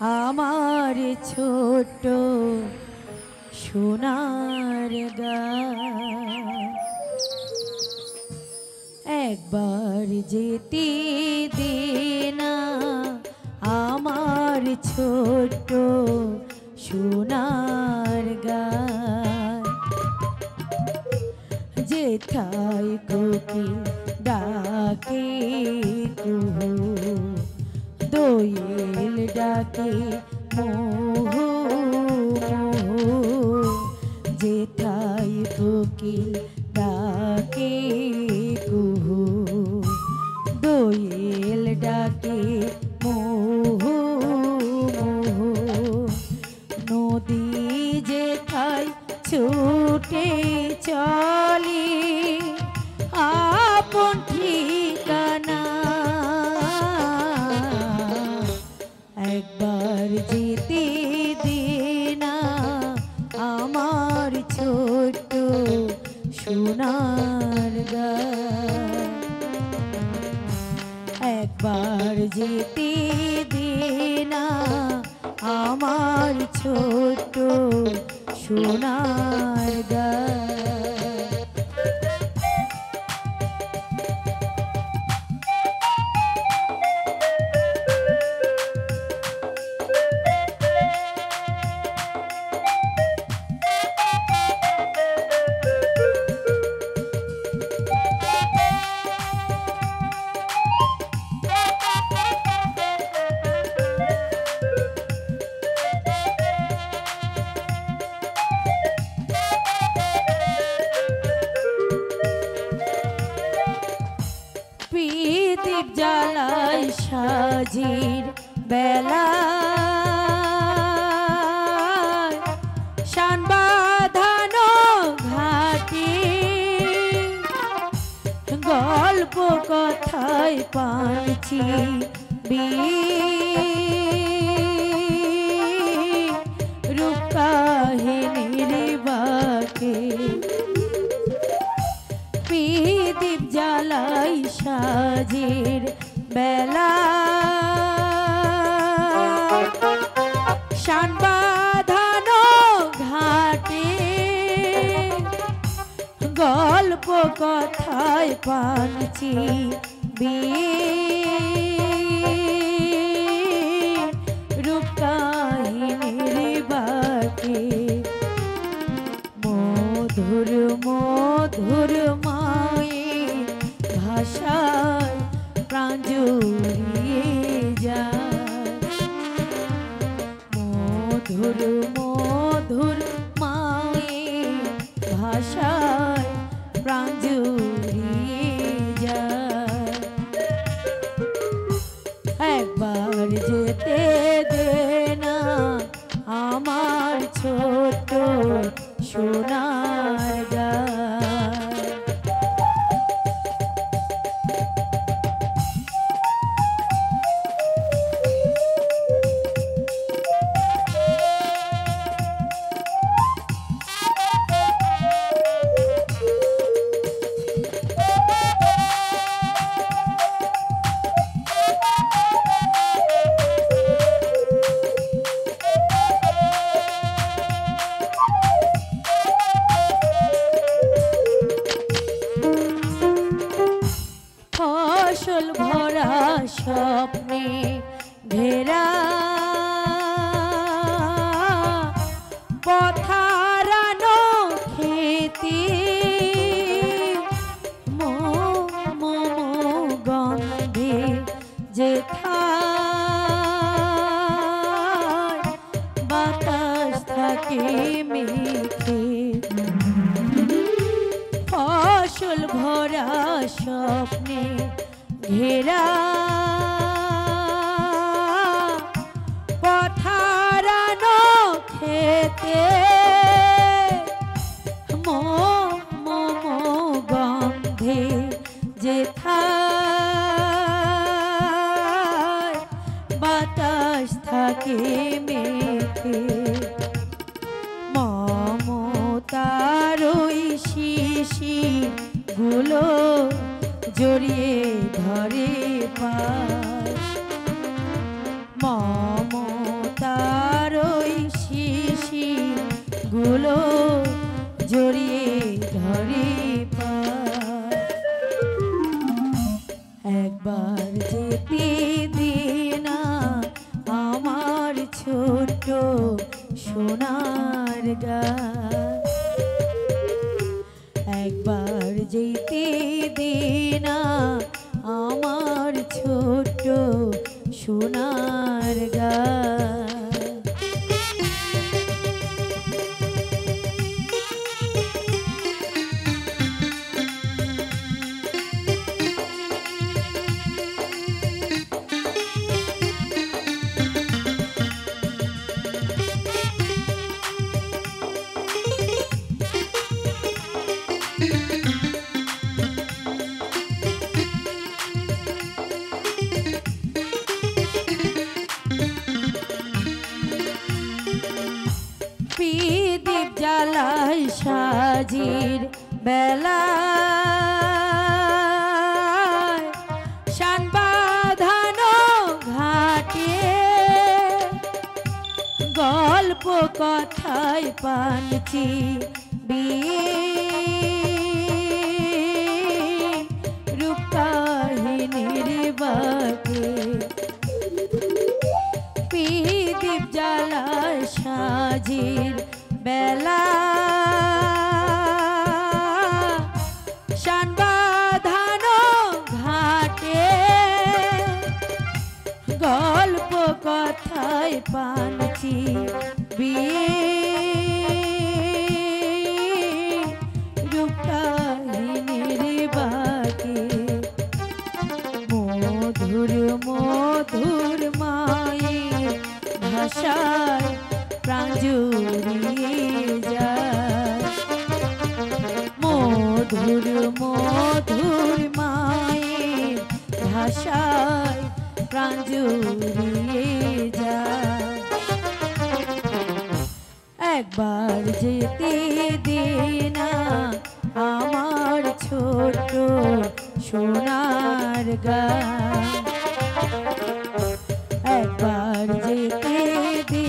আমার ছোট্ট সোনার গাঁ। একবার যেতে দে না আমার ছোট্ট সোনার গাঁ। যেথায় কোকিল ডাকে কুহু, দোয়েল ডাকে মোহো মোহো। যেথায় কোকিল ডাকে কুহু, দোয়েল ডাকে মোহো মোহো। নদী যেথায় ছুটে চলে আপন ঠিকানা, একবার যেতে দে না আমার ছোট্ট সোনার গাঁ। একবার যেতে দে না আমার ছোট্ট সোনার গাঁ। প্রদীপ জ্বালাই সাজির বেলা, শান বাঁধানো ঘাটে গল্প কথায় পাঁচি রূপ কাহিনীর বাকে। প্রদীপ জ্বালাই সাজির বেলা, শান বাঁধানো ঘাটে গল্প কথায় পাঁচি রূপ কাহিনীর বাকে। মধুর মধুর মায়ের ভাষায় প্রাণ জুড়িয়ে যায়। মধুর মধুর মায়ের ভাষায় প্রাণ জুড়িয়ে যায়। একবার যেতে দে না আমার ছোট্ট সোনার গাঁ। ফসল ভরা স্বপ্নে ঘেরা পথারানো খেতে গন্ধে যেথায় বাতাস থাকে মেখে। ফসল ভরা স্বপ্নে ঘেরা পথারানো খেতে গন্ধে যেথায় বাতাস থাকে মেখে। মমতার ওই শিশির গুলো জড়িয়ে ধরে পাশ। মমতার সোনার গান। প্রদীপ জ্বালাই সাজির বেলা শান বাঁধানো ঘাটে গল্প কথায় পানছি রূপ কাহিনীর বাকে প্রদীপ জ্বালায় সাজির বেলা শান বাঁধানো ঘাটে গল্প কথায় পানছি রূপ কাহিনীর বাকে মধুর মধুর মায়ের ভাষায় প্রাণ জুড়িয়ে যায় মধুর মধুর মায়ের ভাষায় প্রাণ জুড়িয়ে যায় একবার যেতে দে না আমার ছোট সোনার গান একবার যেতে দে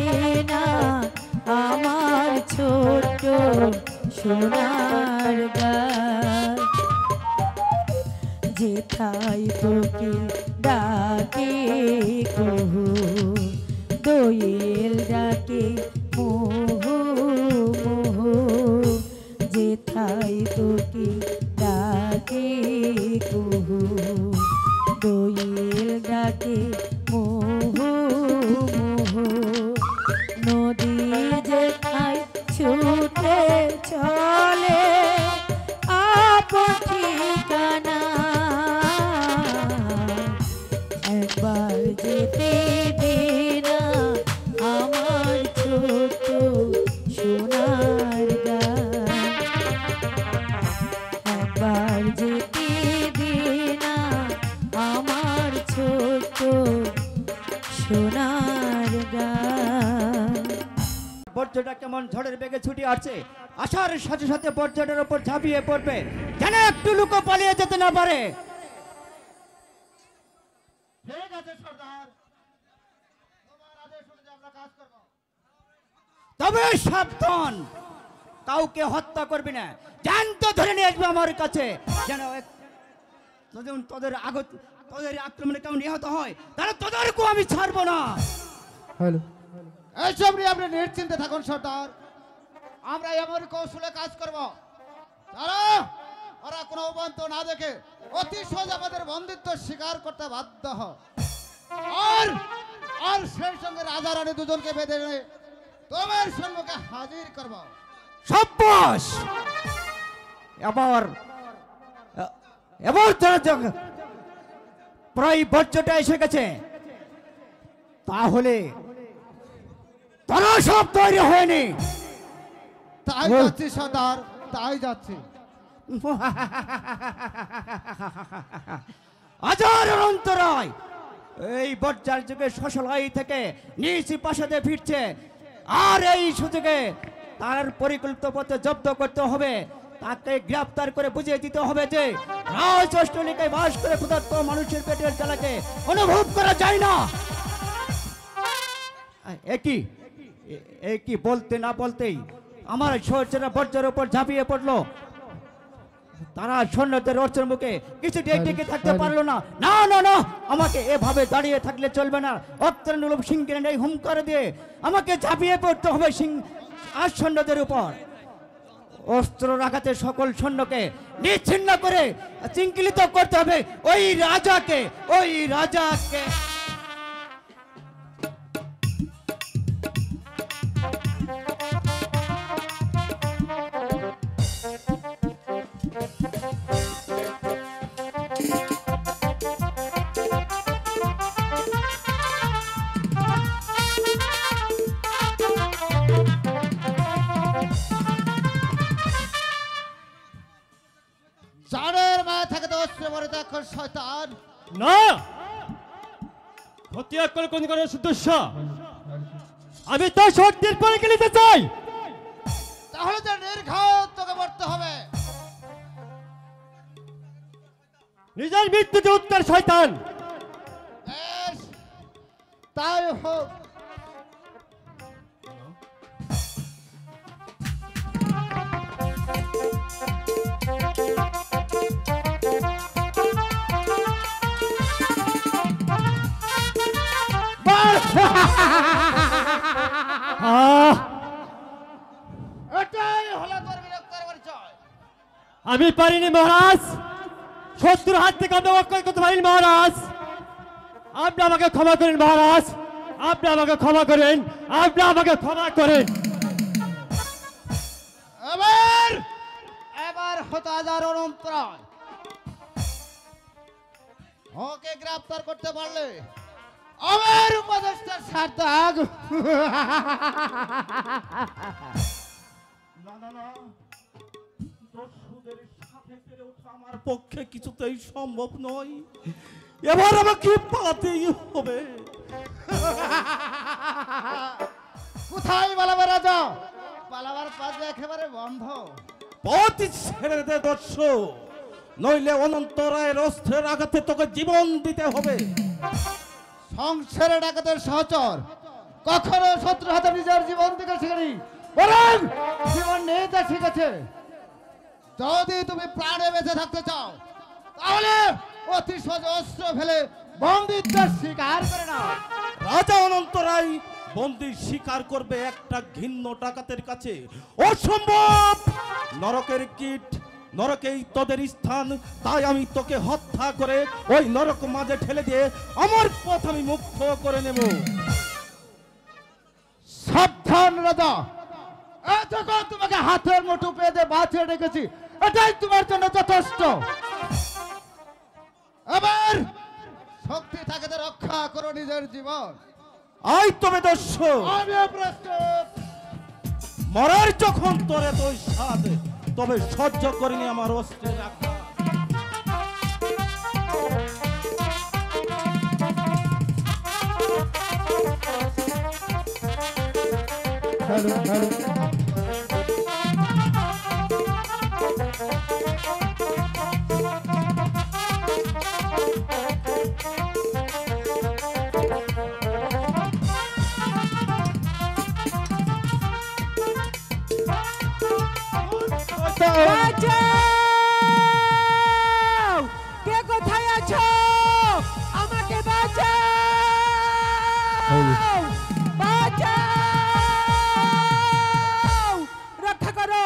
না আমার ছোট সোনার গান যেথায় তোকে ডাকে কহু দোয়েল ডাকে মোহ মোহ যেথায় তোকে ডাকে কহু দোয়েল ডাকে মোহ মোহ নদী যেথায় ছুটে চলে আপন ঠিকানা একবার যেতে দে না আমার ছোট সোনার গান একবার যেতে দে না আমার ছোট সোনার গান বর্জ্যটা কেমন ঝড়ের বেগে ছুটে আসছে আসার সাথে সাথে বর্জ্যটার উপর ঝাঁপিয়ে পড়বে যেন একটু লুকো পালিয়ে যেতে না পারে ঠিক আছে সর্দার তোমার আদেশ অনুযায়ী আমরা কাজ করব তবে সাবধান কাউকে হত্যা করবি না জ্যান্ত ধরে নিয়ে আসবে আমার কাছে যেন তোদের আগত তোদের আক্রমণে কেমন নিহত হয় তাহলে তোদেরকেও আমি ছাড়বো না হ্যালো এইসব নিয়ে আপনি নিশ্চিন্তে থাকুন সর্দার আমরা এমন কৌশলে কাজ করব তারা ওরা কোনো উপান্ত না দেখে অতি সহজ আমাদের বন্দিত্ব স্বীকার করতে বাধ্য হয় আর আর সেই সঙ্গে রাজা রানী দুজনকে বেঁধে এনে তোমার সম্মুখে হাজির করব সাব্বাস এবার এবার প্রায় বর্জ্যটা এসে গেছে তাহলে তারা সব তৈরি হয়নি তাই যাচ্ছি সর্দার তাই যাচ্ছি হাজার অন্তরায় এই বর্জার যুগে শশলাই থেকে নিচি প্রাসাদে ফিরছে আর এই সুযোগে তার পরিকল্পিত পথে জব্দ করতে হবে তাকে গ্রেফতার করে বুঝিয়ে দিতে হবে যে রাজ অষ্টলিকায় বাস করে ক্ষুধার্ত মানুষের পেটের জ্বালাকে অনুভব করা যায় না একই বলতে না বলতেই আমার সহ্যরা বর্জ্যের উপর ঝাঁপিয়ে পড়লো তারা সৈন্যদের অর্চের মুখে কিছু টিকে থাকতে পারলো না না না না আমাকে এভাবে দাঁড়িয়ে থাকলে চলবে না অত্যানুরূপ সিংকে নেই হুঙ্কার দিয়ে আমাকে ঝাঁপিয়ে পড়তে হবে সিং আর সৈন্যদের উপর অস্ত্র রাখাতে সকল সৈন্যকে নিচ্ছিন্ন করে চিঙ্কিলিত করতে হবে ওই রাজাকে শয়তান। না, হত্যা করে কোন কোন উদ্দেশ্য আমি তো শক্তির পরীক্ষা নিতে চাই। তাহলে যে নির্ঘাত তোকে মরতে হবে। নিজের মৃত্যুতে উত্তর শয়তান। বেশ, তাই হোক। এটাই হলো তোর বিরক্তের পরিচয়। আমি পারিনি মহারাজ, শত্রুর হাত থেকে আমি রক্ষা করতে পারিনি মহারাজ। আপনি আমাকে ক্ষমা করেন মহারাজ, আপনি আমাকে ক্ষমা করেন, আপনি আমাকে ক্ষমা করেন। এবার হতো হাজার অনন্তরায়। ওকে গ্রেফতার করতে পারলে আমার উপদেষ্টার সার্থক। না না না, দস্যুদের সাথে পেরে ওঠা আমার পক্ষে কিছুতেই সম্ভব নয়। এবার আমাকে পালাতেই হবে। কোথায় পালাবে রাজা? পালাবার পথ একেবারে বন্ধ। পথ ছেড়ে দে দস্যু, নইলে অনন্ত রায়ের অস্ত্রের আঘাতে তোকে জীবন দিতে হবে। সংসারে ডাকাতের সহচর কখনো শত্রু হাতে নিজের জীবন থেকে শিখেনি, বরং জীবন নিতে শিখেছে। যদি তুমি প্রাণে বেঁচে থাকতে চাও তাহলে অতি সহজ অস্ত্র ফেলে বন্দিত্বের শিকার করে নাও। রাজা অনন্ত রায় বন্দি স্বীকার করবে একটা ঘিন্ন ডাকাতের কাছে? অসম্ভব। নরকের কীট, নরকেই তোদের স্থান। তাই আমি তোকে হত্যা করে ওই নরক মাঝে ঠেলে দিয়ে আমার পথ আমি মুক্ত করে নেব। সাবধান রাজা, এতক্ষণ তোমাকে হাতের মুঠো পেতে বাঁচিয়ে রেখেছি, এটাই তোমার জন্য যথেষ্ট। এবার শক্তি থাকে তো রক্ষা করো নিজের জীবন। আই তবে দস্যু, আমি প্রস্তুত। মরার যখন তোরে তোর সাথ, তবে সহ্য করিনি আমার অস্ত্রের আঘাত। বাঁচাও! কে কোথায় আছো? আমাকে বাঁচাও! বাঁচাও! রক্ষা করো,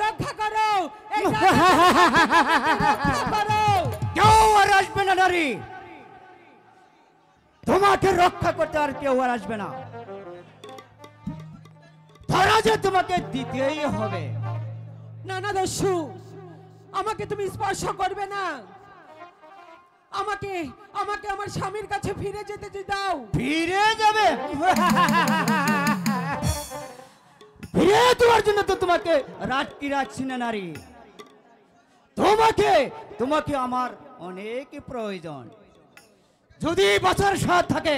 রক্ষা করো, এই রক্ষা করো। কেউ আর আসবে না নারী, তোমাকে রক্ষা করতে আর কেউ আর আসবে না। ধরা যে তোমাকে দিতেই হবে। না না দস্যু, আমাকে তুমি স্পর্শ করবে না। আমাকে আমাকে আমার স্বামীর কাছে ফিরে যেতে দাও। ফিরে যাবে? ফিরে দেওয়ার জন্য তো তোমাকে রাটকি রাখছি না নারী। তোমাকে তোমাকে আমার অনেক প্রয়োজন। যদি বাঁচার সাথ থাকে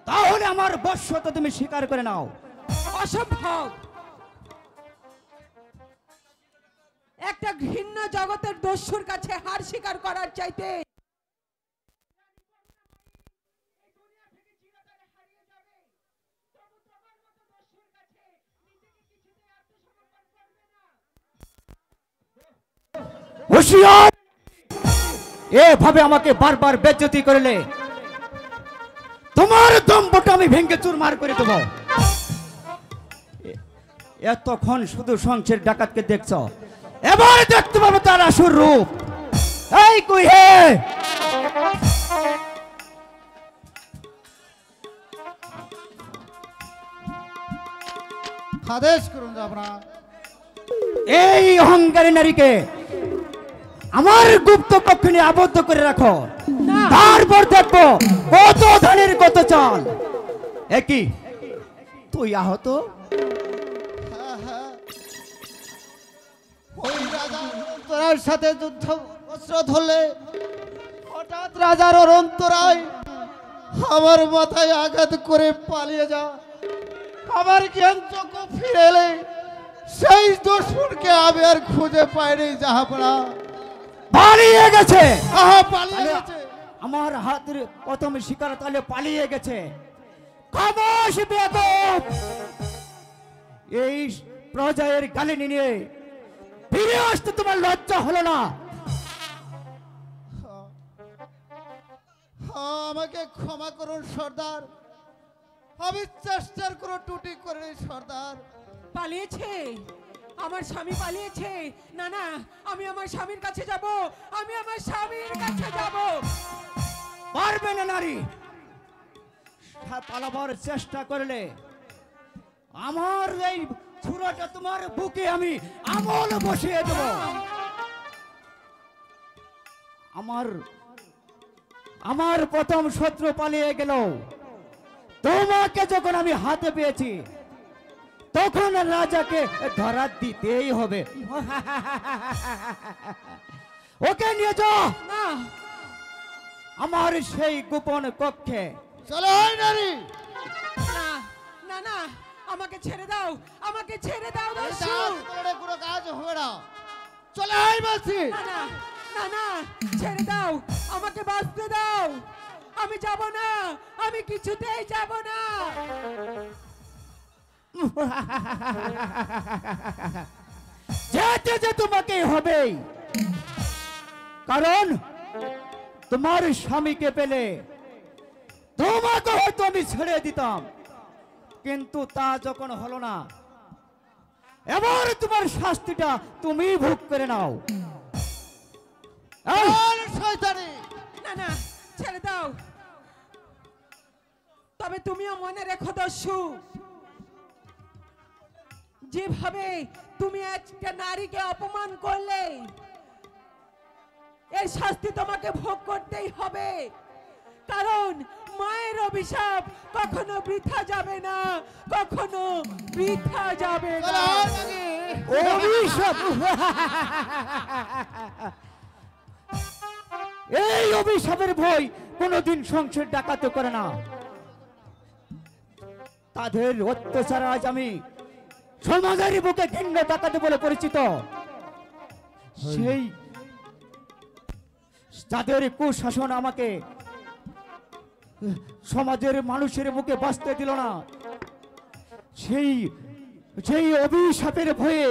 তাহলে আমার বশ্যতা তুমি স্বীকার করে নাও। অসম্ভব। একটা ঘৃণ্য জগতের দস্যুর কাছে হার স্বীকার করার চাইতে হুঁশিয়ার! এভাবে আমাকে বারবার বেজ্জতি করলে তোমার দম্ভটা আমি ভেঙে চুরমার করে দেব। এতক্ষণ শুধু সংসার ডাকাতকে দেখছ, এবার দেখতে পাবো তার আসল রূপ। এই কই হে? আদেশ করুন আপনারা। এই অহংকারী নারীকে আমার গুপ্ত কক্ষে নিয়ে আবদ্ধ করে রাখো, তারপর দেখবো কত ধানের কত চাল। একই তুই আহত? হ্যাঁ, হ্যাঁ। ওই রাজা অনন্তরায়ের সাথে যুদ্ধ অস্ত্র ধরলে হঠাৎ রাজার অনন্ত রায় আমার মাথায় আঘাত করে পালিয়ে যা। আমার জ্ঞান চক্ষু ফিরে এলে সেই দস্যুরকে আমি আর খুঁজে পাইনি জাহাপনা। পালিয়ে গেছে। আহা, পালিয়ে গেছে। আমার হাতের প্রথম শিকার তাহলে পালিয়ে গেছে। খামোশ বেয়াদব! এই প্রজায়ের গালি নিয়ে ফিরে আসতে তোমার লজ্জা হলো না? আমাকে ক্ষমা করুন সর্দার, আমি চেষ্টার কোনো ত্রুটি করিনি সর্দার। পালিয়েছে, আমার স্বামী পালিয়েছে। না না, আমি আমার স্বামীর কাছে যাব, আমি আমার স্বামীর কাছে যাব। পারবে না নারী, পালাবার চেষ্টা করলে আমার এই ছুরাটা তোমার বুকে আমি আমল বসিয়ে দেব। আমার প্রথম শত্রু পালিয়ে গেল, তোমাকে যখন আমি হাতে পেয়েছি তখন রাজাকে ধরা দিতেই হবে। ওকে নিয়ে যাও না আমার সেই গোপন কক্ষে। চলো নারী, না না না, আমাকে ছেড়ে দাও, আমাকে ছেড়ে দাও দস্যু। কোনো কাজ হবে না। চলে আয় বলছি। না না না না, ছেড়ে দাও, আমাকে বাঁচতে দাও। আমি যাব না, আমি কিছুতেই যাব না। যেতে যে তোমাকে হবে, কারণ তোমার স্বামীকে পেলে তোমাকে হয়তো আমি ছেড়ে দিতাম, কিন্তু তা যখন হলো না, এবার তোমার শাস্তিটা তুমি ভোগ করে নাও। এই, শয়তানি! না না, ছেড়ে দাও। তবে তুমিও মনে রেখো দস্যু, যেভাবে তুমি একটা নারীকে অপমান করলে এর শাস্তি তোমাকে ভোগ করতেই হবে। কারণ মায়ের অভিশাপ কখনো বৃথা যাবে না, কখনো বৃথা যাবে না। অভিশাপ! এই অভিশাপের ভয় কোনোদিন সংসার ডাকাতে করে না। তাদের অত্যাচার আজ আমি সমাজের বুকে ঘৃণ্য ডাকাতে বলে পরিচিত। সেই যাদের কুশাসন আমাকে সমাজের মানুষের বুকে বাঁচতে দিল না, সেই অভিশাপের ভয়ে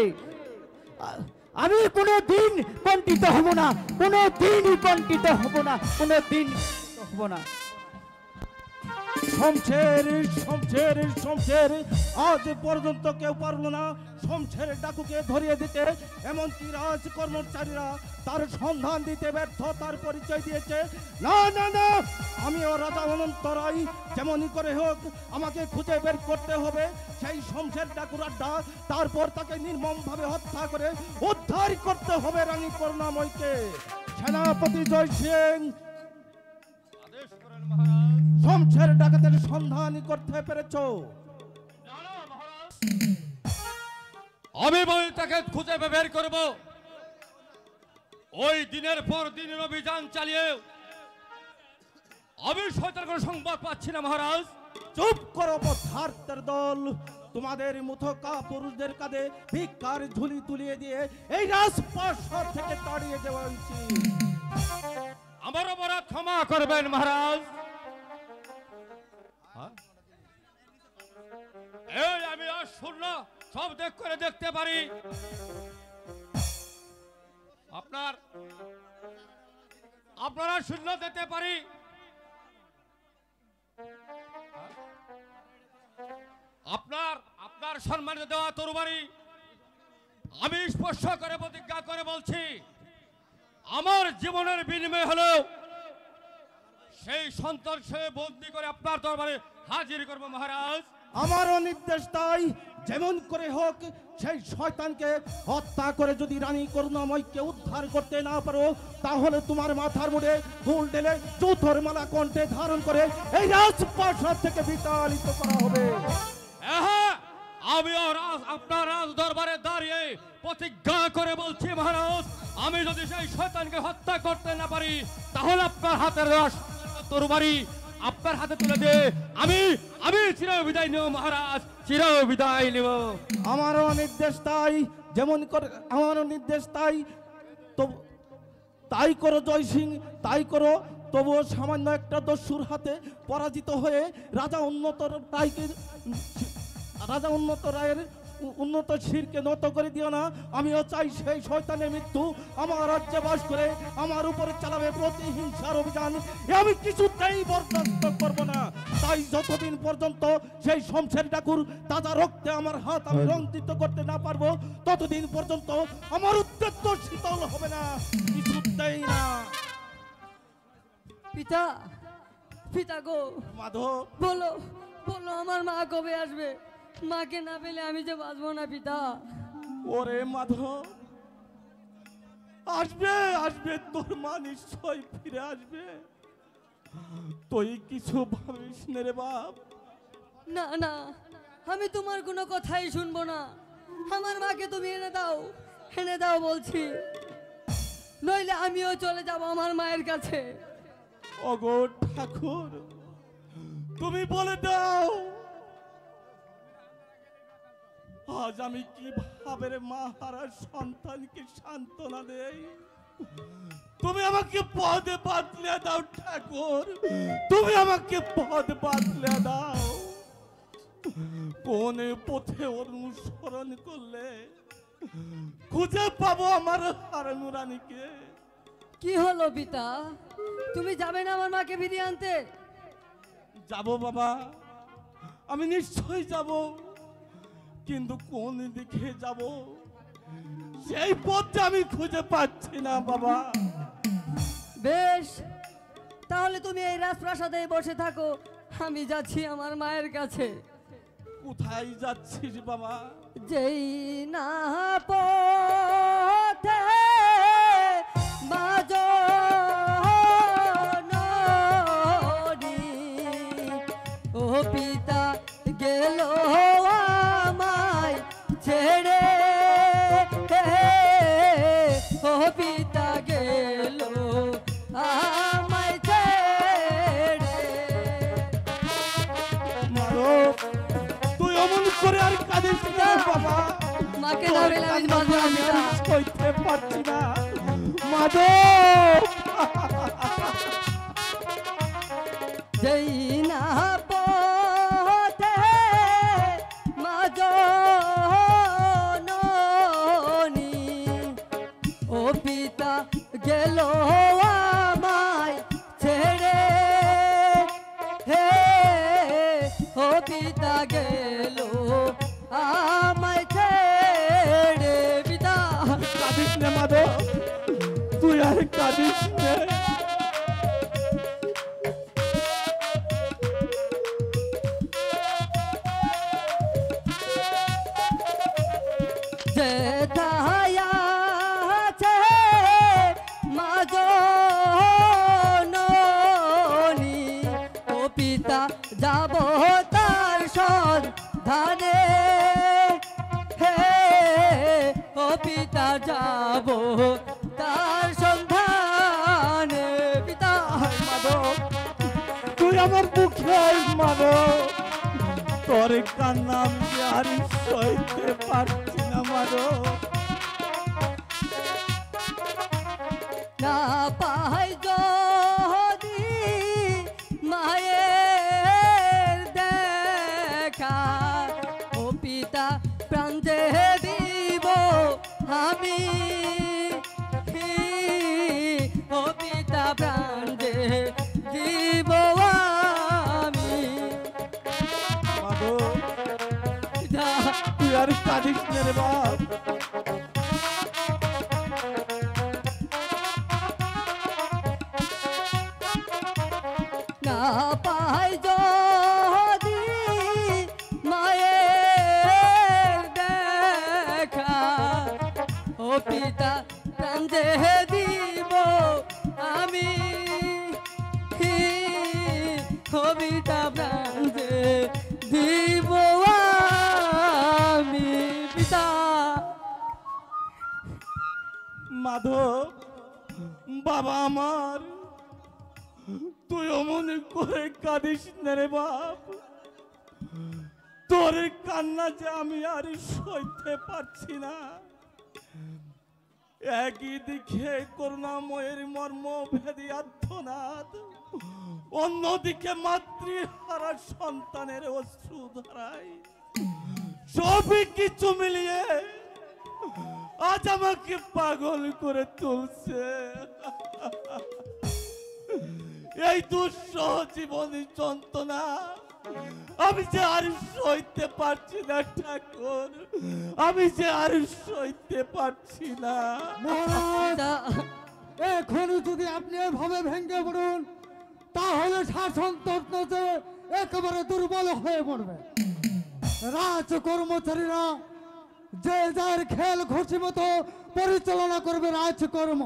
আমি কোনো দিন বঞ্চিত হব না, কোনো দিনই বঞ্চিত হব না, কোনো দিন হব না। শমশের আজ পর্যন্ত কেউ পারলো না শমশের ডাকুকে ধরিয়ে দিতে। এমনকি রাজ কর্মচারীরা তার সন্ধান দিতে ব্যর্থ, তার পরিচয় দিয়েছে। না না না, আমিও রাজা অনন্ত রায়, যেমনই করে হোক আমাকে খুঁজে বের করতে হবে সেই শমশের ডাকুর আড্ডা। তারপর তাকে নির্মমভাবে হত্যা করে উদ্ধার করতে হবে রানী করুণাময়ীকে। সেনাপতি জয় সিং, শমশের ডাকাতের সন্ধান করতে পেরেছো? আমি বলি তাকে খুঁজে বের করব। ওই দিনের পর দিনের অভিযান চালিয়ে আমি শয়তানের কোনো সংবাদ পাচ্ছি না মহারাজ। চুপ করো পদার্থের দল, তোমাদের মুথকা পুরুষদের কাঁধে ভিক্ষার ঝুলি তুলিয়ে দিয়ে এই রাজপ্রাসাদ থেকে তাড়িয়ে দেওয়া উচিত। আমার অপরাধ ক্ষমা করবেন মহারাজ। এই আমি আর শূন্য সব দেখতে পারি। আপনারা শূন্য দেখতে পারি। আপনার সম্মানিত দেওয়া তরবারি আমি স্পর্শ করে প্রতিজ্ঞা করে বলছি, আমার জীবনের বিনিময় হলো সেই সন্ত্রাসে বন্দী করে আপনার দরবারে হাজির করব মহারাজ। আমারও নির্দেশ তাই, যেমন করে হোক সেই শয়তানকে হত্যা করে যদি রানী করুণাময়ীকে উদ্ধার করতে না পারো, তাহলে তোমার মাথার মুড়ে ফুল ঢেলে চৌথর মালা কণ্ঠে ধারণ করে এই রাজপ্রাসাদ থেকে বিতাড়িত করা হবে। আমি আপনার রাজ দরবারে দাঁড়িয়ে প্রতিজ্ঞা করে বলছি মহারাজ, আমি যদি সেই শয়তানকে হত্যা করতে না পারি তাহলে আপনার হাতের রস তরবারি আপনার হাতে তুলে দে আমি আমি চির বিদায় নেব মহারাজ, চির বিদায় নেব। আমারও নির্দেশ তাই, যেমন করে আমারও নির্দেশ তাই, তো তাই করো জয় সিং, তাই করো। তবুও সামান্য একটা দস্যুর হাতে পরাজিত হয়ে রাজা উন্নত রায়ের উন্নত শিরকে নত করে দিও না। আমিও চাই সেই শয়তানের মৃত্যু আমার রাজ্যে বাস করে আমার উপরে চালাবে প্রতিহিংসার অভিযান, আমি কিছুতেই বরদাস্ত করব না। তাই যতদিন পর্যন্ত সেই শমশের ঠাকুর তাজা রক্তে আমার হাত আমি রঞ্জিত করতে না পারবো ততদিন পর্যন্ত আমার উদ্দেশ্য শীতল হবে না, কিছুতেই না। পিতা, পিতা গো, মাধব, বলো বলো আমার মা কবে আসবে? মাকে না পেলে আমি যে বাঁচবো না পিতা। ওরে মাধব, আসবে আসবে, তোর মা নিশ্চয় ফিরে আসবে, তুই কিছু ভাবিস না রে বাপ। না না, আমি তোমার কোনো কথাই শুনবো না। আমার মাকে তুমি এনে দাও বলছি, নইলে আমিও চলে যাব আমার মায়ের কাছে। ওগো ঠাকুর, তুমি বলে দাও আজ আমি কিভাবে রে মা হারা সন্তানকে সান্ত্বনা দেই। তুমি আমাকে পদ বাতলে দাও ঠাকুর, তুমি আমাকে পদ বাতলে দাও। কোন পথে অনুসরণ করলে খুঁজে পাবো আমার হারানো রানীকে? কি হলো পিতা, তুমি যাবে না আমার মাকে ফিরিয়ে আনতে? যাব বাবা, আমি নিশ্চয় যাব, কিন্তু কোন দিকে যাব সেই পথটা আমি খুঁজে পাচ্ছি না বাবা। বেশ, তাহলে তুমি এই রাজপ্রাসাদে বসে থাকো, আমি যাচ্ছি আমার মায়ের কাছে। কোথায় যাচ্ছিস বাবা? যেই না পথে বাজনরি, ও পিতা গেল আমায় ছেড়ে, ও পিতা গেল আমায় ছেড়ে। মারব, তুই অমন করে আর কাঁদিস না বাবা। মাকে না পেলে আমি বাঁচবো না পিতা। সইতে পারছি না মাধব। যেই না পথে মাজননি, ও পিতা গেল আমায় ছেড়ে, হে ও পিতা গেল আমায় ছেড়ে। পিতা কাঁদিস না মাধব, তুই আর কাঁদিস না। যেথায় আছে মাজননি, ও পিতা যাব তার সন্ধানে, হে ও পিতা যাব তার সন্ধানে। পিতা মাধব, তুই আমার মুখে মাধব, তোর কান্না আমি আর সইতে পারছি না মাধব। না পাই যদি মায়ের দেখা, ও পিতা প্রাণ দিব আমি, ও পিতা প্রাণ দিব আমি। মাধব, পিতা তুই আর কাঁদিস না রে বাপ। না পাই যদি মায়ের দেখা, ও পিতা প্রাণ দিব আমি, ও পিতা প্রাণ দিব আমি। পিতা মাধব বাবা আমার, তুই মনে করে কাঁদিস না রে বাপ। তোর কান্না যে আমি আর সইতে পারছি না। একই দিকে করুণাময়ের মর্ম ভেদি আর্তনাদ, অন্যদিকে মাতৃহারা সন্তানের অশ্রু ধারায়, সবই কিছু মিলিয়ে আজ আমাকে পাগল করে তুলছে। এই দুঃসহ জীবনী যন্ত্রণা আমি যে আর সইতে পারছি না ঠাকুর, আমি যে আর সইতে পারছি না। মহারাজ, এখন যদি আপনি এভাবে ভেঙে পড়ুন তাহলে শাসনতন্ত্র যে একেবারে দুর্বল হয়ে পড়বে। রাজ কর্মচারীরা যে যার খেল খুশি মতো পরিচালনা করবে রাজকর্ম।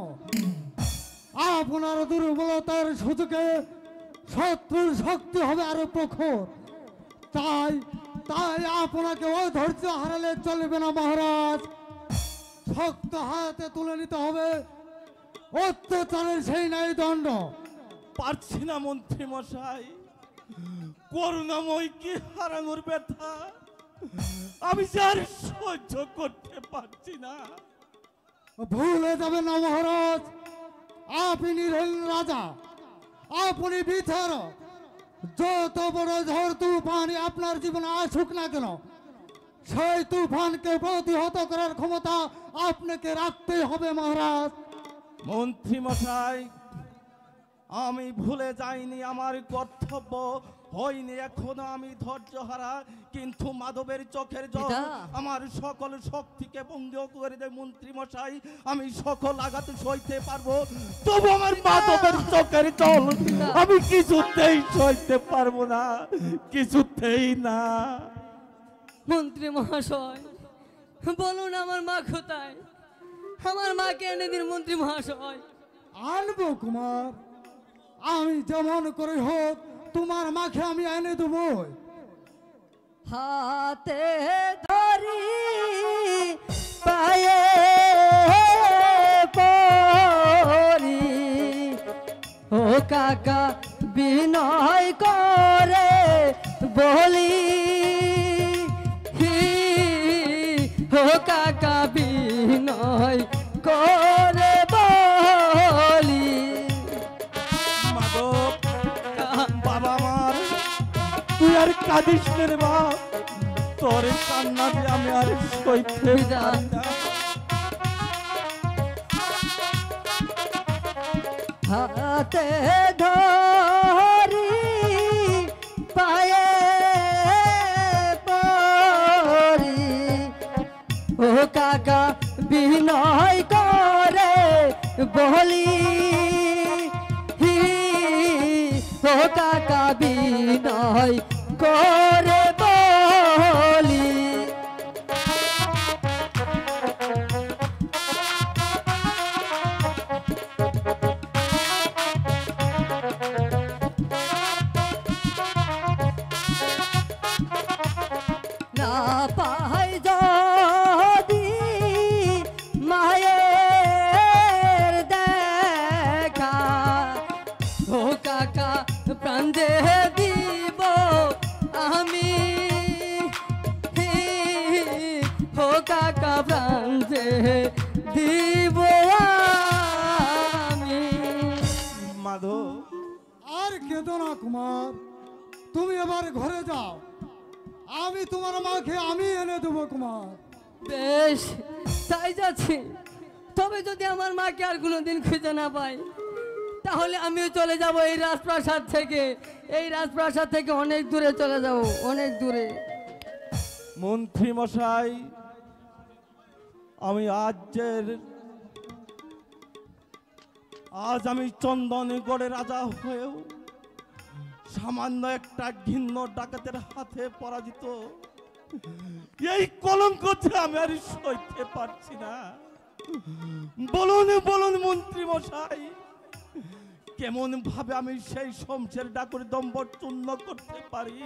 আপনার দুর্বলতার সুযোগে শত্রুর শক্তি হবে আরো প্রখর। তাই তাই আপনাকে অধৈর্য হারালে চলবে না মহারাজ। শক্ত হাতে তুলে নিতে হবে অত্যাচারের সেই ন্যায় দণ্ড। পারছি না মন্ত্রী মশাই, করুণাময় কি হারানোর ব্যথা আমি যে আর সহ্য করতে পারছি না। ভুলে যাবেন না মহারাজ, আপনি নিরীহ রাজা, আপনি বিচারক। যত বড় ঝড় তুফান আপনার জীবনে আসুক না কেন, সেই তুফানকে প্রতিহত করার ক্ষমতা আপনাকে রাখতেই হবে মহারাজ। মন্ত্রী মশাই, আমি ভুলে যাইনি আমার কর্তব্য হয়নি এখনো আমি ধৈর্যহারা, কিন্তু মাধবের চোখের জল পিতা। আমার সকল শক্তিকে ভঙ্গ করে দেয়। মন্ত্রী মশাই, আমি সকল আঘাত সইতে পারবো, তবু আমার মাধবের চোখের জল আমি কিছুতেই সইতে পারবো না, কিছুতেই না। মন্ত্রী মহাশয়, বলুন আমার মা কোথায়? আমার মাকে এনে দিন মন্ত্রী মহাশয়। আনবো কুমার, আমি যেমন করে হোক তোমার মাকে আমি এনে দেবো। হাতে ধরি পায়ে পরি, ও কাকা বিনয় করে বলি, ও কাকা বিনয় করে বলি। মাধব বাবা আমার, তুই আর কাঁদিস না রে বাপ, তোর এই কান্না দিয়ে আমি আর সইতে পারি না। হাতে ধরি পায়ে পরি, ও কাকা বিনয় করে বলি, ও কাকা বিনয় করে বলি। না পাই যদি মায়ের দেখা, ও কাকা প্রাণ দে দিব আমি, ও কাকা প্রাণ দে দিব আমি। মাধব আর কেঁদো না কুমার, তুমি এবার ঘরে যাও, আমি তোমার মাকে আমি এনে দেবো কুমার। বেশ, তাই যাচ্ছি। তবে যদি আমার মাকে আর কোনোদিন খুঁজে না পাই, তাহলে আমিও চলে যাব এই রাজপ্রাসাদ থেকে। এই রাজপ্রাসাদ থেকে অনেক দূরে চলে যাব, অনেক দূরে। মন্ত্রী মশাই, আমি আজ আমি চন্দনগড়ের রাজা হয়েও সামান্য একটা ঘৃণ্য ডাকাতের হাতে পরাজিত। এই কলঙ্ক যে আমি আর সইতে পারছি না। বলুন বলুন মন্ত্রী মশাই, কেমন ভাবে আমি সেই শমশের ডাকুর দম্ভ চূর্ণ করতে পারি?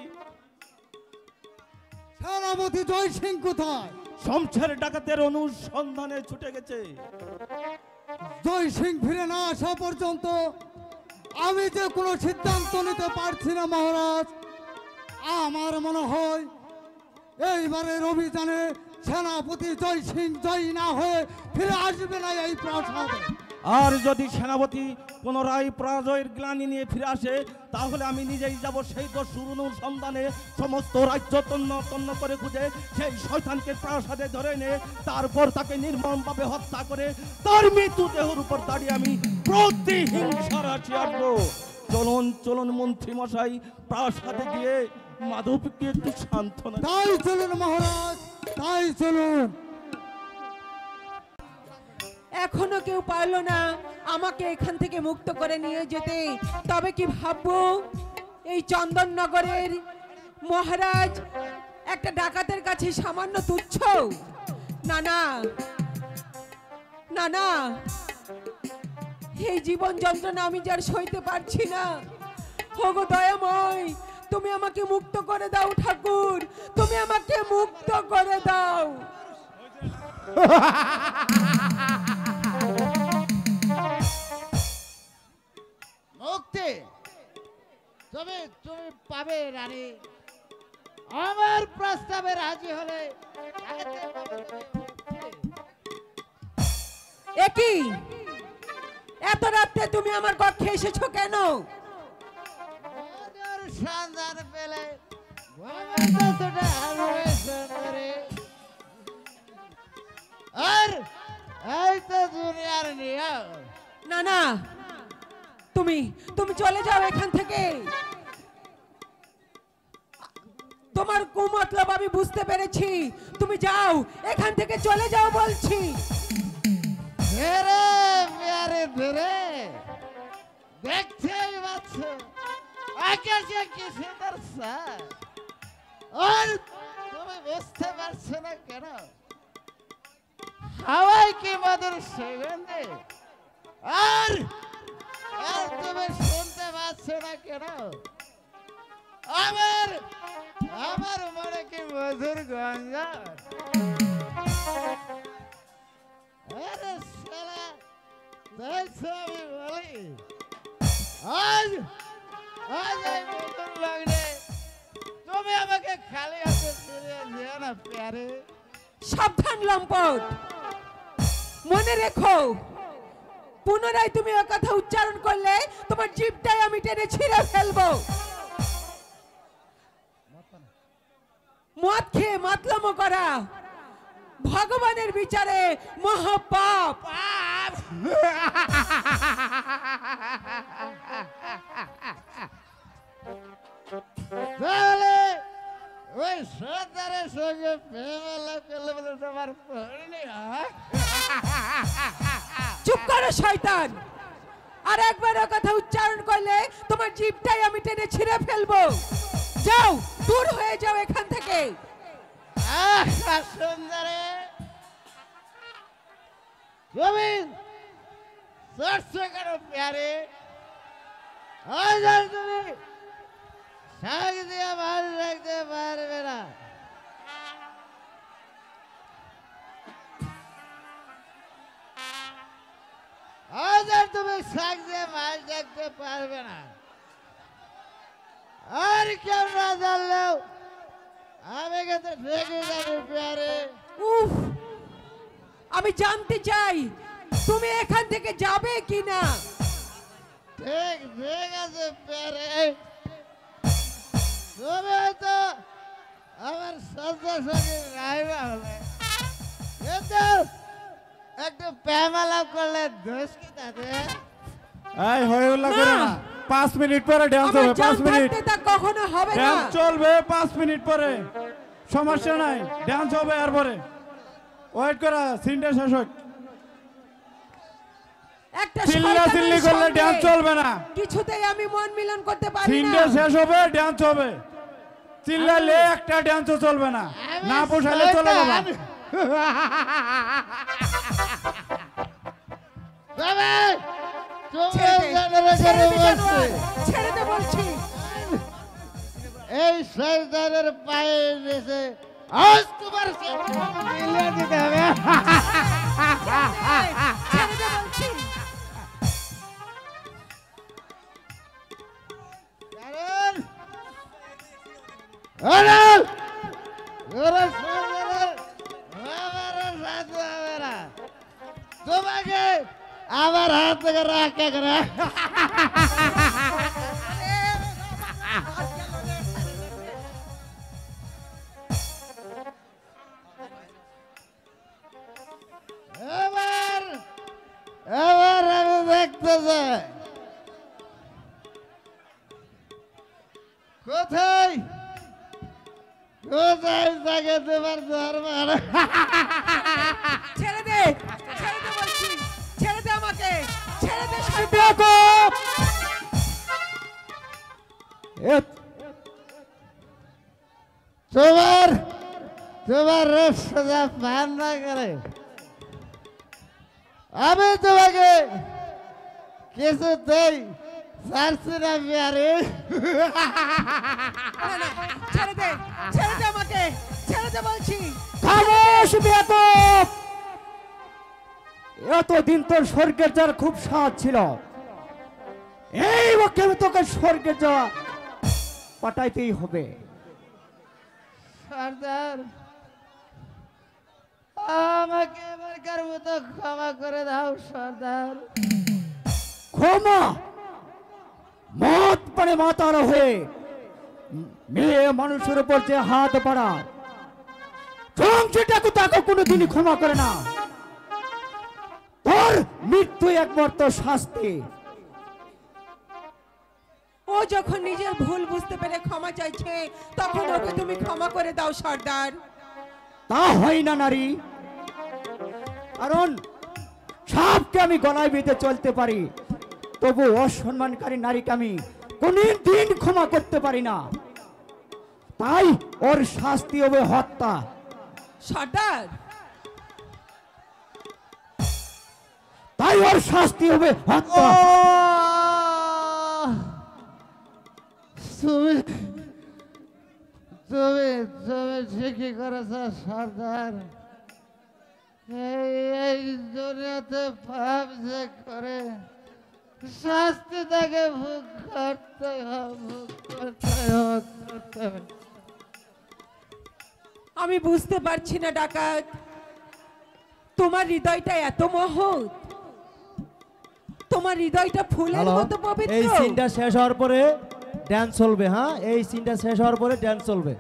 সেনাপতি জয় সিং কোথায়? শমশের ডাকাতের অনুসন্ধানে ছুটে গেছে। জয় সিং ফিরে না আসা পর্যন্ত আমি যে কোনো সিদ্ধান্ত নিতে পারছি না মহারাজ। আমার মনে হয় এইবারের অভিযানে সেনাপতি জয় সিং জয় না হয়ে ফিরে আসবে না এই প্রাসাদে। আর যদি সেনাপতি পুনরায় পরাজয়ের গ্লানি নিয়ে ফিরে আসে, তাহলে আমি নিজেই যাব সেই দস্যুর সন্ধানে, সমস্ত রাজ্য তন্ন তন্ন করে খুঁজে সেই শয়তানকে প্রাসাদে ধরে এনে তারপর তাকে নির্মমভাবে হত্যা করে তার মৃত্যুদেহের উপর দাঁড়িয়ে আমি প্রতিহিংসা রাশি আসবো। চলুন চলুন মন্ত্রী মশাই, প্রাসাদে গিয়ে মাধবকে একটু সান্ত্বনা। তাই চলুন মহারাজ, তাই চলুন। এখনো কেউ পারলো না আমাকে এখান থেকে মুক্ত করে নিয়ে যেতে, তবে কি ভাববো এই চন্দননগরের মহারাজ একটা ডাকাতের কাছে সামান্য তুচ্ছ? না না না না, এই জীবন যন্ত্রণা আমি যার সইতে পারছি না। ওগো দয়াময়, তুমি আমাকে মুক্ত করে দাও ঠাকুর, তুমি আমাকে মুক্ত করে দাও। মুক্তি তুমি তুমি পাবে রানী, আমার প্রস্তাবে রাজি হলে। একই এত রাতে তুমি আমার কক্ষে এসেছো কেন? সন্ধান পেলে আর এই তো দুনিয়ার নিয়ম। না না, তুমি তুমি চলে যাও এখান থেকে। তোমার কুমতলব আমি বুঝতে পেরেছি, তুমি যাও এখান থেকে, চলে যাও বলছি। ধীরে প্যারে ধীরে, দেখতেই পাচ্ছ আকাশে কি সুন্দর চাঁদ, আর তুমি বুঝতে পারছো না কেন? হাওয়ায় কি মধুর সুগন্ধি, আর আর তুমি শুনতে পাচ্ছ না কেন? আমার আমার মনে কি মধুর গন্ধ। আরে শালা, তাই তো আমি বলি আজ আজ এই মধুর লগ্নে তুমি আমাকে খালি হাতে ফিরিয়ে দিও না প্যারে। সাবধান লম্পট, মনে রেখো পুনরায় তুমি ওই কথা উচ্চারণ করলে তোমার জিভটাই আমি টেনে ছিঁড়ে ফেলবো। মদ খেয়ে মাতলামো করা ভগবানের বিচারে মহাপাপ। তাহলে ওই সর্দারের সঙ্গে প্রেমালাপ করলে বলে তোমার পড়নি হয়? চুপ করো শয়তান, আর একবার ওই কথা উচ্চারণ করলে তোমার জিভটাই আমি টেনে ছিঁড়ে ফেলবো। যাও, দূর হয়ে যাও এখান থেকে। সুন্দরে তুমি চড়ছো কেন প্যারে? আজ আর তুমি শাক দিয়ে ভালো রাখতে পারবে না। আজ আর তুমি শাক দিয়ে মাছ দেখতে পারবে না। আর কেউ না জানলেও আমি কিন্তু রেগে যাবো প্যারে। উফ, আমি জানতে চাই তুমি এখান থেকে যাবে কিনা। ঠিক ঠিক আছে প্যারে, তুমি হয়তো আমার সন্তান সঙ্গে রাইবা হবে, কিন্তু একটু প্রেমালাপ করলে দোষ কি তাতে? এই হয়ে উল্লা করে না, 5 মিনিট পরে ডান্স আমার হবে। 5 জান মিনিট থাকতে তা কখনো হবে না। ডান্স চলবে 5 মিনিট পরে, সমস্যা নাই, ডান্স হবে। আর পরে ওয়েট করা, সিনটা শেষ হোক। একটা চিল্লা চিল্লি শয়তানের করলে সঙ্গে ডান্স চলবে না। কিছুতেই আমি মন মিলন করতে পারি না। সিনটা শেষ হবে, ডান্স হবে। চিল্লালে একটা ডান্সও চলবে না, না পোষালে চলে যাবে। তবে ছেড়ে দে জানোয়ার, ছেড়ে দে বলছি। এই শয়তানের পায়ে এসে আজ তোমার সাথে মিলিয়ে দিতে হবে। ছেড়ে দে বলছি। তোমাকে আমার হাত থেকে রাখা করে এবার এবার আমি দেখতে চাই কোথায় কোথায় থাকে তোমার ধর্ম ছেড়ে দে বলছি, ছেড়ে দে আমাকে, ছেড়ে দে সর্দার। বেয়াকুব! তোমার তোমার রূপ সোজা পান না করে আমি তোমাকে কিছুতেই ছাড়ছি না বিহারি না, না, ছেড়ে দে আমাকে, ছেড়ে দে বলছি। খামোশ বেয়াকুব! এতদিন তোর স্বর্গের যাওয়ার খুব স্বাদ ছিল, এই মুখে তোকে স্বর্গের যাওয়া পাঠাইতেই হবে। সর্দার আমাকে এবারকার মতো ক্ষমা করে দাও সর্দার। ক্ষমা? মত পানে মাতার হয়ে মেয়ে মানুষের উপর যে হাত বাড়ায়, সেটাকে তাকে কোনোদিনই ক্ষমা করে না। তোর মৃত্যু একমাত্র শাস্তি। ও যখন নিজের ভুল বুঝতে পেরে ক্ষমা চাইছে, তখন ওকে তুমি ক্ষমা করে দাও সর্দার। তা হয় না নারী, কারণ সবকে আমি গলায় বেঁধে চলতে পারি, তবু অসম্মানকারী নারীকে আমি কোনদিন ক্ষমা করতে পারি না। তাই ওর শাস্তি হবে হত্যা। সর্দার, তাই ওর শাস্তি হবে হত্যা। তুমি তুমি তুমি ঠিকই করেছ সর্দার। এই দুনিয়াতে পাপ যে করে শাস্তি তাকে ভোগ করতে হবে। আমি বুঝতে পারছি না ডাকাত, তোমার হৃদয়টা এত মহৎ, তোমার হৃদয়টা ফুলের মতো পবিত্র। এই সিনটা শেষ হওয়ার পরে ড্যান্স চলবে। হ্যাঁ, এই সিনটা শেষ হওয়ার পরে ড্যান্স চলবে।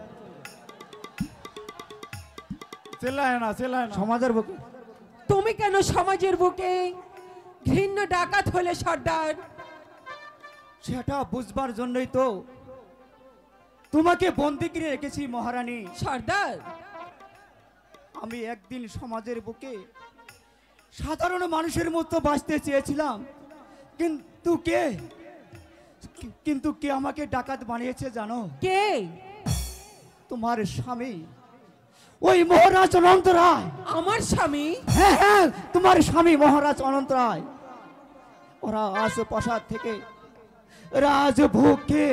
চিল্লায় না সমাজের বুকে তুমি কেন সমাজের বুকে ঘৃণ্য ডাকাত হলে সর্দার? সেটা বুঝবার জন্যই তো তোমাকে বন্দি করে রেখেছি মহারানী। সর্দার, আমি একদিন সমাজের বুকে সাধারণ মানুষের মতো বাঁচতে চেয়েছিলাম, কিন্তু কে আমাকে ডাকাত বানিয়েছে জানো? কে? তোমার স্বামী, ওই মহারাজ অনন্ত রায়। আমার স্বামী? হ্যাঁ হ্যাঁ, তোমার স্বামী মহারাজ অনন্ত রায়। ওরা আজ প্রাসাদ থেকে রাজভোগকে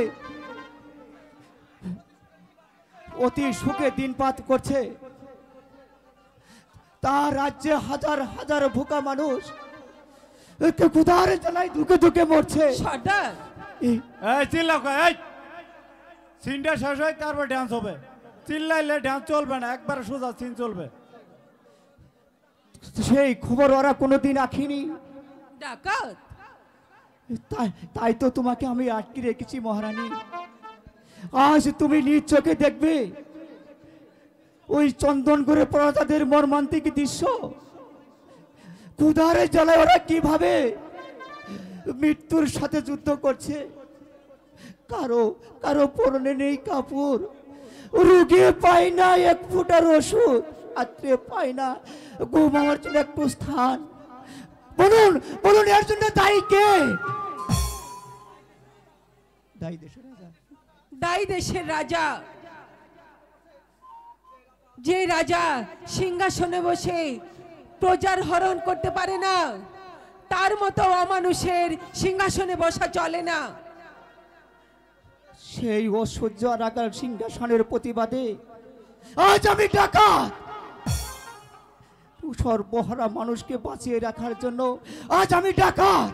অতি সুখে দিনপাত করছে। তার রাজ্যে হাজার হাজার ভোকা মানুষ ক্ষুধার জ্বালায় ধুকে ধুকে মরছে। সর্দার, এই চিল্লাও এই সিনটা শেষ হয় তারপর ডান্স হবে। চিল্লাইলে ডান্স চলবে না, একবারে সোজা সিন চলবে। সেই খবর ওরা কোনোদিন রাখিনি। ডাকাত? তাই তো তোমাকে আমি আটকে রেখেছি মহারানী। আজ তুমি নিজ চোখে দেখবে ওই চন্দনগড়ে প্রজাদের মর্মান্তিক দৃশ্য। ক্ষুধারে জ্বালায় ওরা কিভাবে মৃত্যুর সাথে যুদ্ধ করছে। কারো কারো পরনে নেই কাপড়, রোগী পায় না এক ফুটার ওষুধ, আত্মীয় পায় না ঘুমাবার জন্য একটু স্থান। বলুন বলুন, এর জন্য দায়ী কে? দায়ী দেশের রাজা। দায়ী দেশের রাজা, যে রাজা সিংহাসনে বসে প্রজার হরণ করতে পারে না, তার মতো অমানুষের সিংহাসনে বসা চলে না। সেই অসহ্য রাখার সিংহাসনের প্রতিবাদে আজ আমি ডাকাত। সর্বহারা মানুষকে বাঁচিয়ে রাখার জন্য আজ আমি ডাকাত।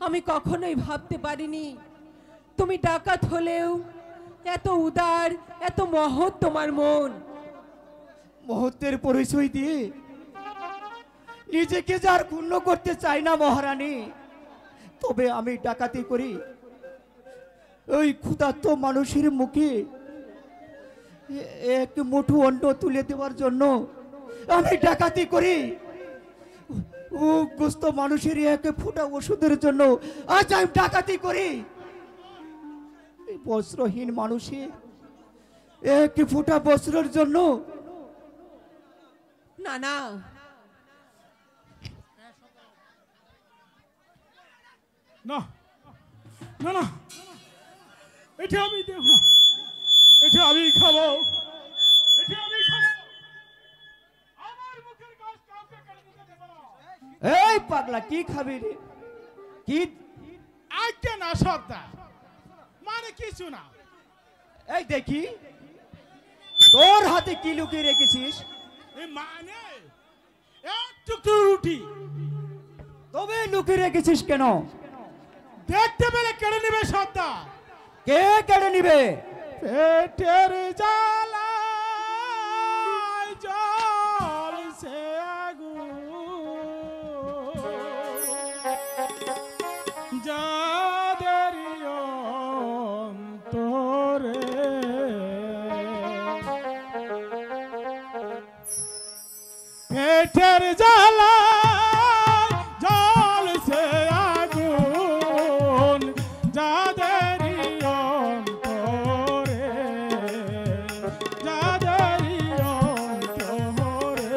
আমি কখনোই ভাবতে পারিনি তুমি ডাকাত হলেও এত উদার, এত মহৎ তোমার মন। মুহূর্তের পরিচয় দিয়ে নিজেকে যার ক্ষুণ্ণ করতে চাই না মহারানী, তবে আমি ডাকাতি করি ওই ক্ষুধার্ত মানুষের মুখে এক মুঠো অন্ন তুলে দেওয়ার জন্য আমি ডাকাতি করি। ও গ্রস্ত মানুষের এক ফোঁটা ওষুধের জন্য আজ আমি ডাকাতি করি। এই বস্ত্রহীন মানুষের এক ফোঁটা বস্ত্রের জন্য। না না, না না না, এটা আমি দেব না, এটা আমি খাবো, এটা আমি খাবো। আমার মুখের কাজ কাউকে কেড়ে নিতে দেব না। এই পাগলা, কি খাবি রে? কি আজকে না সর্দার, মানে কিছু না। এই দেখি তোর হাতে কি লুকিয়ে রেখেছিস? এই মানে এক টুকরো রুটি। তবে লুকিয়ে রেখেছিস কেন? দেখতে পেলে কেড়ে নেবে সর্দার। কে কেড়ে নিবে? পেটের জ্বালা জ্বলছে আগুন, যাদের অন্তরে পেটের জ্বালা জ্বলছে আগুন, যাদের অন্তরে, যাদের অন্তরে।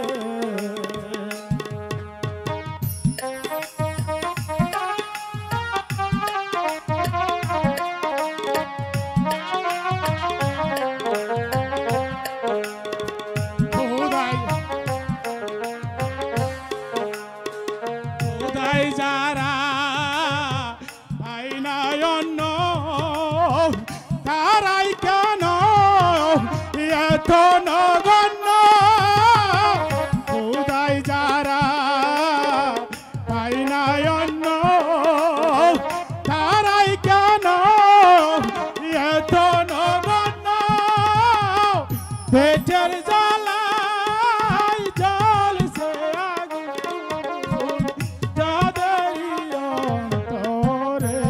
খোদাই যারা পাই না অন্ন, তারাই কেন এত নগণ্য? খোদাই যারা পাই না অন্ন, তারাই কেন এত নগণ্য? পেটের জ্বালাই জ্বলছে আগুন, যাদের অন্তরে।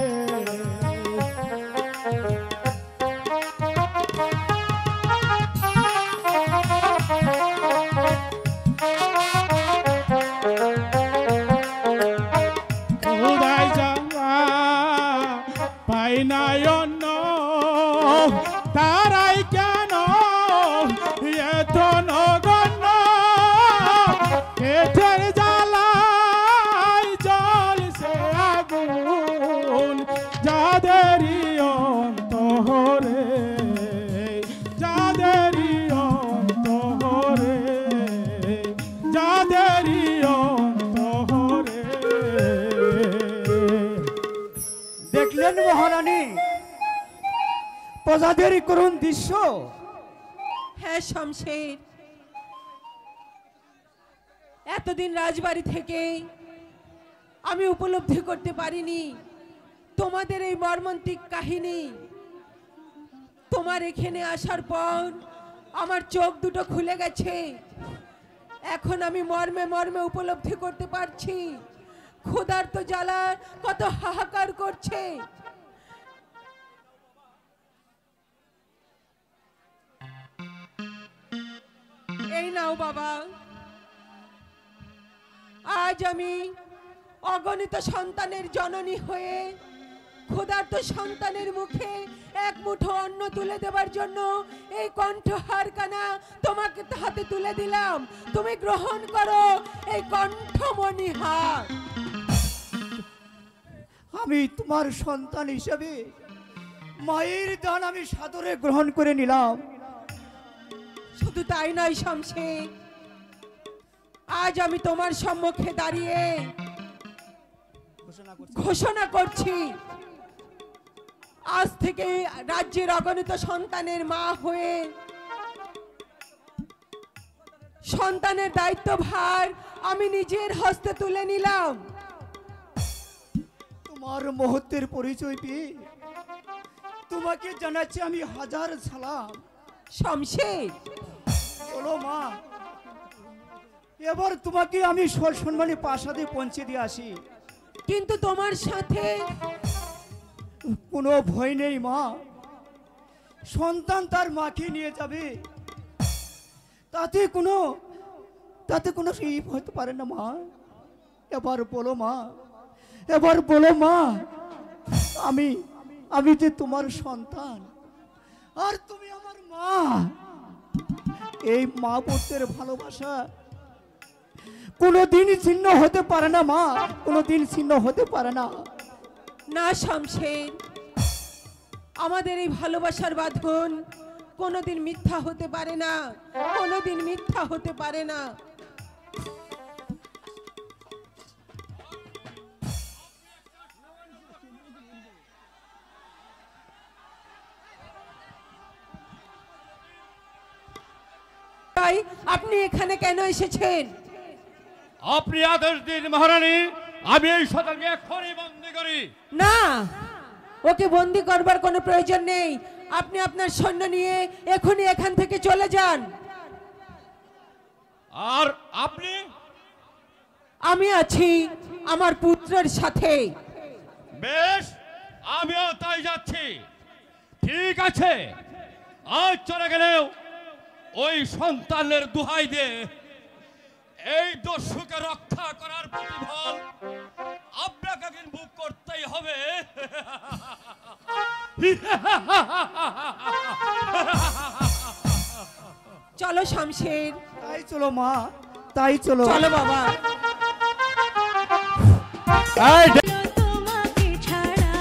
খোদাই যারা পাই না অন্ন, তারাই কেন এত নগণ্য? পেটের জ্বালাই জ্বলছে আগুন, যাদের অন্তরে, যাদের অন্তরে, যাদের অন্তরে। দেখলেন মহারানী প্রজাদের করুণ দৃশ্য? হ্যাঁ শমশের, এতদিন রাজবাড়ি থেকে আমি উপলব্ধি করতে পারিনি তোমাদের এই মর্মান্তিক কাহিনী। তোমার এখানে আসার পর আমার চোখ দুটো খুলে গেছে। এখন আমি মর্মে মর্মে উপলব্ধি করতে পারছি ক্ষুধার্ত জ্বালা কত হাহাকার করছে। এই নাও বাবা, আজ আমি অগণিত সন্তানের জননী হয়ে ক্ষুধার্ত সন্তানের মুখে এক মুঠো অন্ন তুলে দেবার জন্য এই কণ্ঠহার কানা তোমাকে হাতে তুলে দিলাম। তুমি গ্রহণ করো এই কণ্ঠমণিহার। আমি তোমার সন্তান হিসেবে মায়ের দান আমি সাদরে গ্রহণ করে নিলাম। শুধু তাই নয় শমশের, আজ আমি তোমার সম্মুখে দাঁড়িয়ে ঘোষণা করছি, আজ থেকে রাজ্যের অগণিত সন্তানের মা হয়ে সন্তানের দায়িত্বভার আমি নিজের হস্তে তুলে নিলাম। তোমার মুহূর্তের পরিচয় পেয়ে তোমাকে জানাচ্ছি আমি হাজার সালাম। শমশের, চলো মা, এবার তোমাকে আমি সসম্মানে প্রাসাদে পৌঁছে দিয়ে আসি। কিন্তু তোমার সাথে কোনো ভয় নেই মা, সন্তান তার মাকে নিয়ে যাবে, তাতে কোনো ই হতে পারে না মা। এবার বলো মা, এবার বলো মা, আমি যে তোমার সন্তান আর তুমি আমার মা। এই মা পুত্রের ভালোবাসা কোনোদিন ছিন্ন হতে পারে না মা, কোনোদিন ছিন্ন হতে পারে না। না শমশের, আমাদের এই ভালোবাসার বাঁধন কোনোদিন মিথ্যা হতে পারে না, কোনোদিন মিথ্যা হতে পারে না। তাই আপনি এখানে কেন এসেছেন? আপনি আদেশ দিন মহারানী, আমি এই সতর্কে এখনই বন্দি করি। না, ওকে বন্দি করবার কোনো প্রয়োজন নেই। আপনি আপনার সৈন্য নিয়ে এখনই এখান থেকে চলে যান। আর আপনি? আমি আছি আমার পুত্রের সাথে। বেশ, আমিও তাই যাচ্ছি। ঠিক আছে, আজ চলে গেলেও ওই সন্তানের দুহাই দিয়ে এই দস্যুকে রক্ষা করার প্রতিফল আপনাকে কিন্তু ভোগ করতেই হবে। চলো শমশের, তাই চলো মা, তাই চলো। চলো বাবা। এই তোমাকে ছাড়া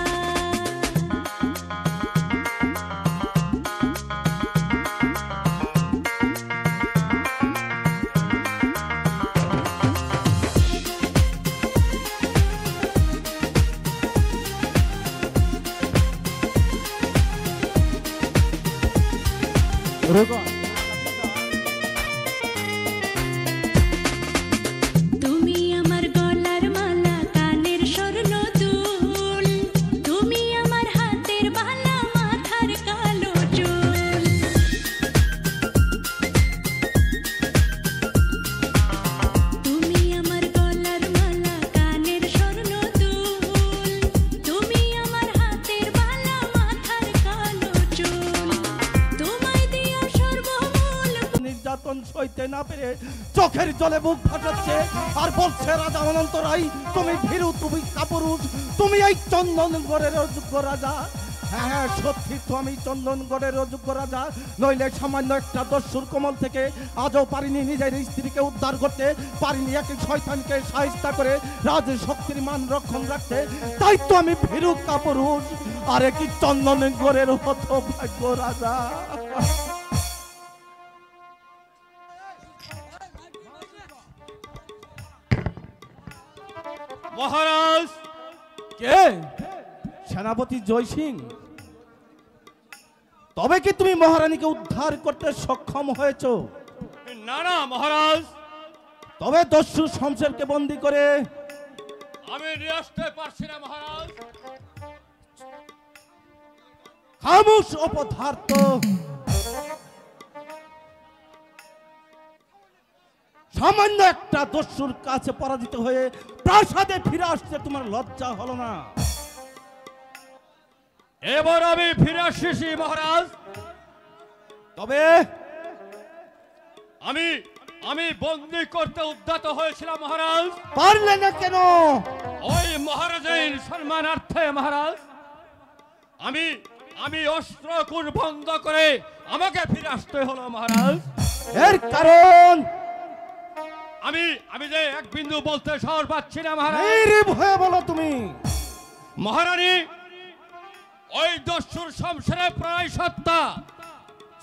তুমি আমার গলার মালা, কানের স্বর্ণ দুল, তুমি আমার হাতের বালা, মাথার কালো চুল, তুমি আমার গলার মালা, কানের স্বর্ণ দুল, তুমি আমার হাতের বালা, মাথার কালো চুল, তোমায় দিয়া সর্বমূল। নির্যাতন সইতে না পেরে চোখের জলে বুক ফাটাচ্ছে আর বলছে রাজা অনন্ত রায়, তুমি ভীরু, তুমি কাপুরুষ, তুমি এই চন্দনগড়ের অযোগ্য রাজা। হ্যাঁ হ্যাঁ, সত্যি তো আমি চন্দনগড়ের অযোগ্য রাজা, নইলে সামান্য একটা দস্যুর কোমল থেকে আজও পারিনি নিজের স্ত্রীকে উদ্ধার করতে, পারিনি একই শয়তানকে সাহায্য করে রাজ শক্তির মান রক্ষণ রাখতে। তাই তো আমি ভীরু কাপুরুষ আর একই চন্দনগড়ের হতভাগ্য রাজা। মহারাজ, কে? সেনাপতি জয় সিং? তবে কি তুমি মহারানীকে উদ্ধার করতে সক্ষম হয়েছো? না না মহারাজ, তবে দস্যু শমশেরকে বন্দী করে আমি নিয়ে আসতে পারছি না মহারাজ। খামোশ অপদার্থ, সামান্য একটা দস্যুর কাছে পরাজিত হয়ে প্রাসাদে ফিরে আসতে তোমার লজ্জা হলো না? এবার আমি ফিরে আসছি মহারাজ। তবে আমি আমি বন্দি করতে উদ্যত হয়েছিলাম মহারাজ, পারলে না কেন? ওই মহারাজের সম্মানার্থে মহারাজ। আমি আমি অস্ত্রকুর বন্ধ করে আমাকে ফিরে আসতে হলো মহারাজ। এর কারণ? আমি যে এক বিন্দু বলতে সাহস পাচ্ছি না মহারাজ। এই রে ভয়ে বলো তুমি। মহারানী, ওই দস্যুর শমশেরের প্রায় সত্তা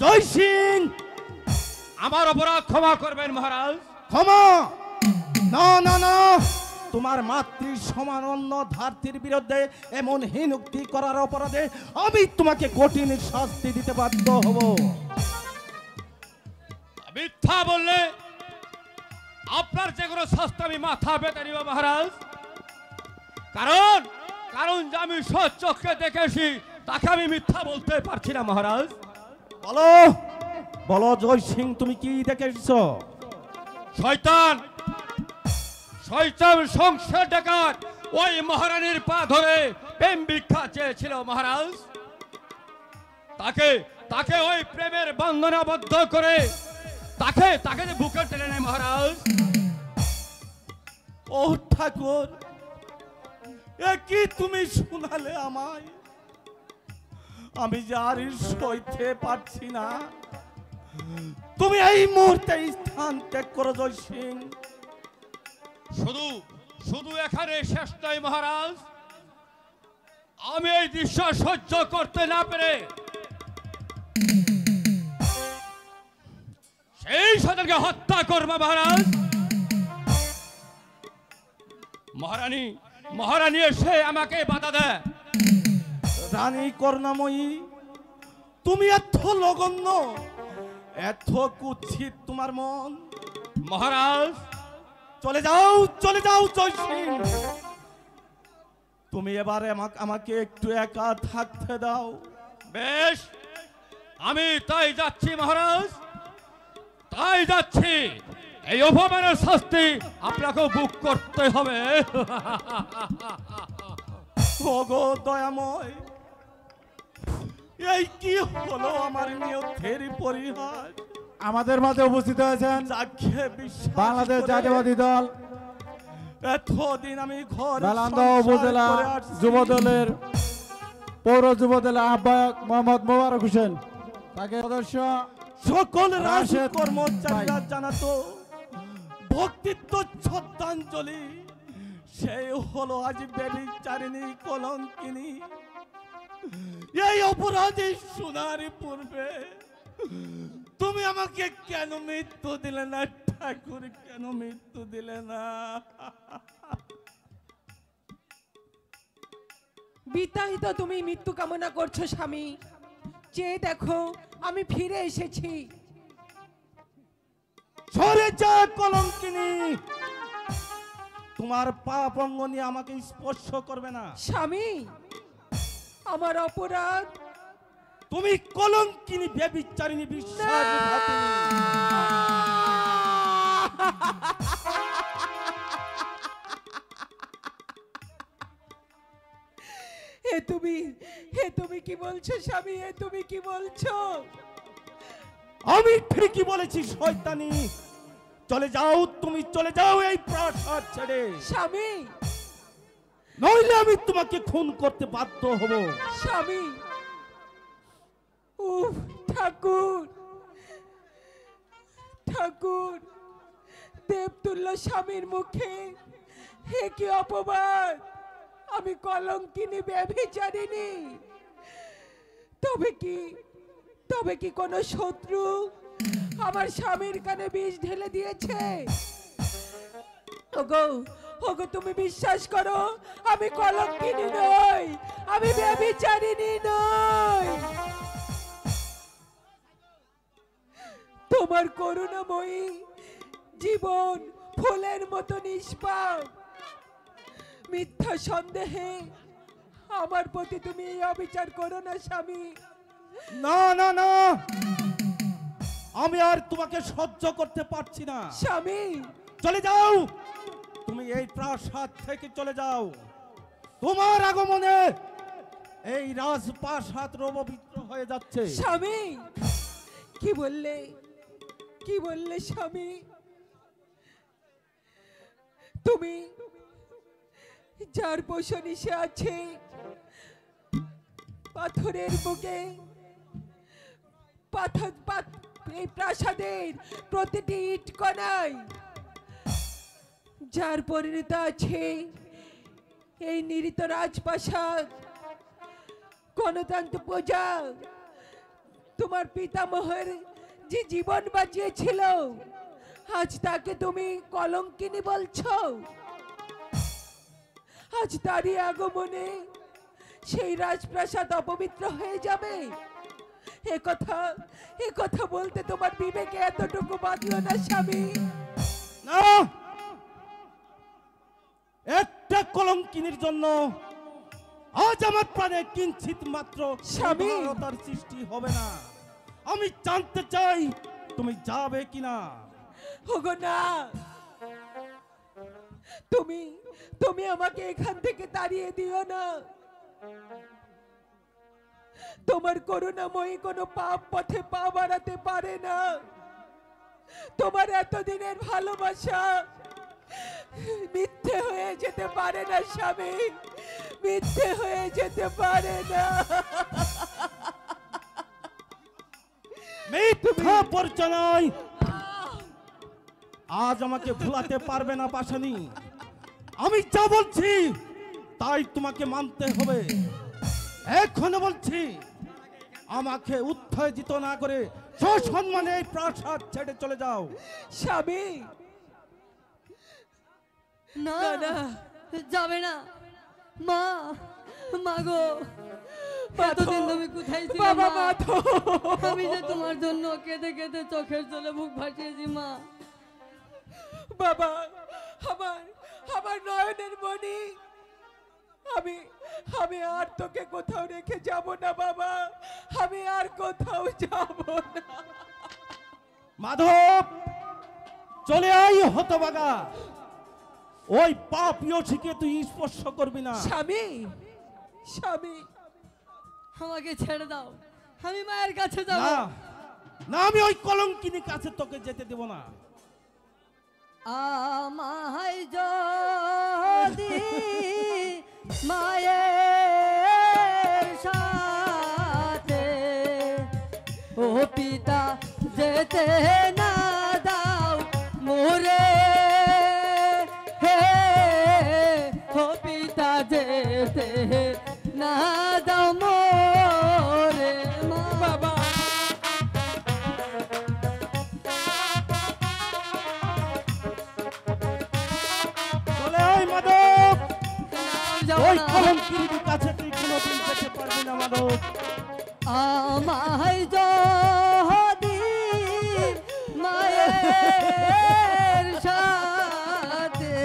জয় সিং, আমার অপরাধ ক্ষমা করবেন মহারাজ। ক্ষমা? না না না, তোমার মাতৃ সমান অন্য ধার্তির বিরুদ্ধে এমন হীনোক্তি করার অপরাধে আমি তোমাকে কঠিন শাস্তি দিতে বাধ্য হব। মিথ্যা বললে আপনার যে কোনো শাস্তি আমি মাথা পেতে নিব মহারাজ। কারণ কারণ যে আমি সচক্ষে দেখেছি তাকে আমি মিথ্যা বলতে পারছি না মহারাজ। বলো বলো জয় সিং, তুমি কি দেখে এসেছো? শয়তান শয়তান সংসার ডাকাত ওই মহারানীর পা ধরে প্রেম ভিক্ষা চেয়েছিল মহারাজ। তাকে তাকে ওই প্রেমের বন্ধনে আবদ্ধ করে তাকে তাকে বুকে টেনে নেয় মহারাজ। ও ঠাকুর, এ কি তুমি শোনালে আমায়? আমি যে আর সইতে পারছি না। তুমি এই মুহূর্তে স্থান ত্যাগ করো জয় সিং। শুধু শুধু এখানে শেষ নয় মহারাজ, আমি এই দৃশ্য সহ্য করতে না পেরে সেই সদরকে হত্যা করবো মহারাজ। মহারানী মহারানী এসে আমাকে বাধা দেয়। রানী করুণাময়ী, তুমি এত লগন্য, এত কুৎসিত তোমার মন। মহারাজ চলে যাও জয় সিং। তুমি এবারে আমাকে একটু একা থাকতে দাও। বেশ, আমি তাই যাচ্ছি মহারাজ, তাই যাচ্ছি। এই অপমানের শাস্তি আপনাকে বুক করতে হবে। ওগো দয়াময়, এই কি হলো আমার নিয়তের পরিহার? আমাদের মাঝে উপস্থিত হয়েছেন যাকে বিশ্বাস বাংলাদেশ করে জাতীয়বাদী দল এতদিন আমি ঘর নালন্দা উপজেলা যুবদলের পৌর যুবদলের আহ্বায়ক মোহাম্মদ মোবারক হোসেন, তাকে সদস্য সকল রাজনীতি রাশেদ কর্মচারীরা ভাই। জানাতো ভক্তিত্ব শ্রদ্ধাঞ্জলি। সেই হলো আজ ব্যভিচারিণী কলঙ্কিনী। এই অপরাধী শোনার পূর্বে তুমি আমাকে কেন মৃত্যু দিলে না ঠাকুর? কেন মৃত্যু দিলে না? বিতাহিত তুমি মৃত্যু কামনা করছো স্বামী, চেয়ে দেখো আমি ফিরে এসেছি। সরে যা কলঙ্কিনী, তোমার পাপ অঙ্গ নিয়ে আমাকে স্পর্শ করবে না। স্বামী, আমার অপরাধ। তুমি কলঙ্কিনী, ব্যভিচারিণী, বিশ্বাসঘাতিনী। হে তুমি কি বলছো স্বামী? তুমি কি বলছো? আমি ঠিকই বলেছি শয়তানি। চলে যাও, তুমি চলে যাও এই প্রাসাদ ছেড়ে, স্বামী নইলে আমি তোমাকে খুন করতে বাধ্য হব। স্বামী, উফ ঠাকুর, ঠাকুর, দেবতুল্য স্বামীর মুখে হে কি অপবাদ! আমি কলঙ্কিনী, ব্যভিচারিণী। তবে কি কোনো শত্রু আমার স্বামীর কানে বিষ ঢেলে দিয়েছে? ওগো ওগো, তুমি বিশ্বাস করো, আমি কলঙ্কিনী নই, আমি ব্যভিচারিণী নই। তোমার করুণাময়ী জীবন ফুলের মতো নিষ্পাপ। মিথ্যা সন্দেহে আমার প্রতি তুমি এই অবিচার করো না স্বামী। না না না, আমি আর তোমাকে সহ্য করতে পারছি না। স্বামী চলে যাও, তুমি এই প্রাসাদ থেকে চলে যাও। তোমার আগমনে এই রাজপ্রাসাদ রববিত্র হয়ে যাচ্ছে। স্বামী, কি বললে স্বামী? তুমি যার পোষণ এসে আছে পাথরের বুকে, এই প্রাসাদের প্রতিটি ইট কণায়, যার পরিণত আছে এই নিরিত রাজপ্রাসাদ, গণতন্ত্র পূজা, তোমার পিতামহের যে জীবন বাঁচিয়েছিল, আজ তাকে তুমি কলঙ্কিনী বলছো? আজ তারই আগমনে সেই রাজপ্রাসাদ অপবিত্র হয়ে যাবে? এ কথা বলতে তোমার বিবেকে এতটুকু বাঁধলো না স্বামী? না, একটা কলঙ্কিনীর জন্য আজ আমার প্রাণে কিঞ্চিত মাত্র স্বামী। উদারতার সৃষ্টি হবে না। আমি জানতে চাই তুমি যাবে কিনা। ওগো না, তুমি তুমি আমাকে এখান থেকে তাড়িয়ে দিও না। তোমার করুণাময়ী কোনো পাপ পথে পা বাড়াতে পারে না। তোমার এতদিনের ভালোবাসা মিথ্যে হয়ে যেতে পারে না স্বামী, মিথ্যে হয়ে যেতে পারে না। মিথ্যা পরিচয় আজ আমাকে ভুলাতে পারবে না পাশানি। আমি যা বলছি তাই তোমাকে মানতে হবে। এখন বলছি আমাকে উত্তেজিত না করে সসম্মানে এই প্রাসাদ ছেড়ে চলে যাও। স্বামী না না, না। যাবে না মা, মা গো, এতদিন তুমি কোথায় ছিলে বাবা মা? মাধব, আমি যে তোমার জন্য কেঁদে কেঁদে চোখের জলে মুখ ভাসিয়েছি মা। বাবা আমার আমার নয়নের মণি, আমি আমি আর তোকে কোথাও রেখে যাব না বাবা, আমি আর কোথাও যাব না। মাধব চলে আই হতভাগা। ওই পাপীয় শিখে তুই স্পর্শ করবি না। স্বামী স্বামী আমাকে ছেড়ে দাও, আমি মায়ের কাছে যাব। না না, আমি ওই কলঙ্কিনীর কাছে তোকে যেতে দেব না। আমায় যদি মায়ের সাথে ও পিতা যেতে না দাও মোরে, হে ও পিতা যেতে না দাও মোরে মা। বাবা চলে আয় মাধব, যাও ওই না। কলঙ্কিনীর কাছে তুই কোনোদিন যেতে পারবি না মাধব। আমায় যদি মায়ের সাথে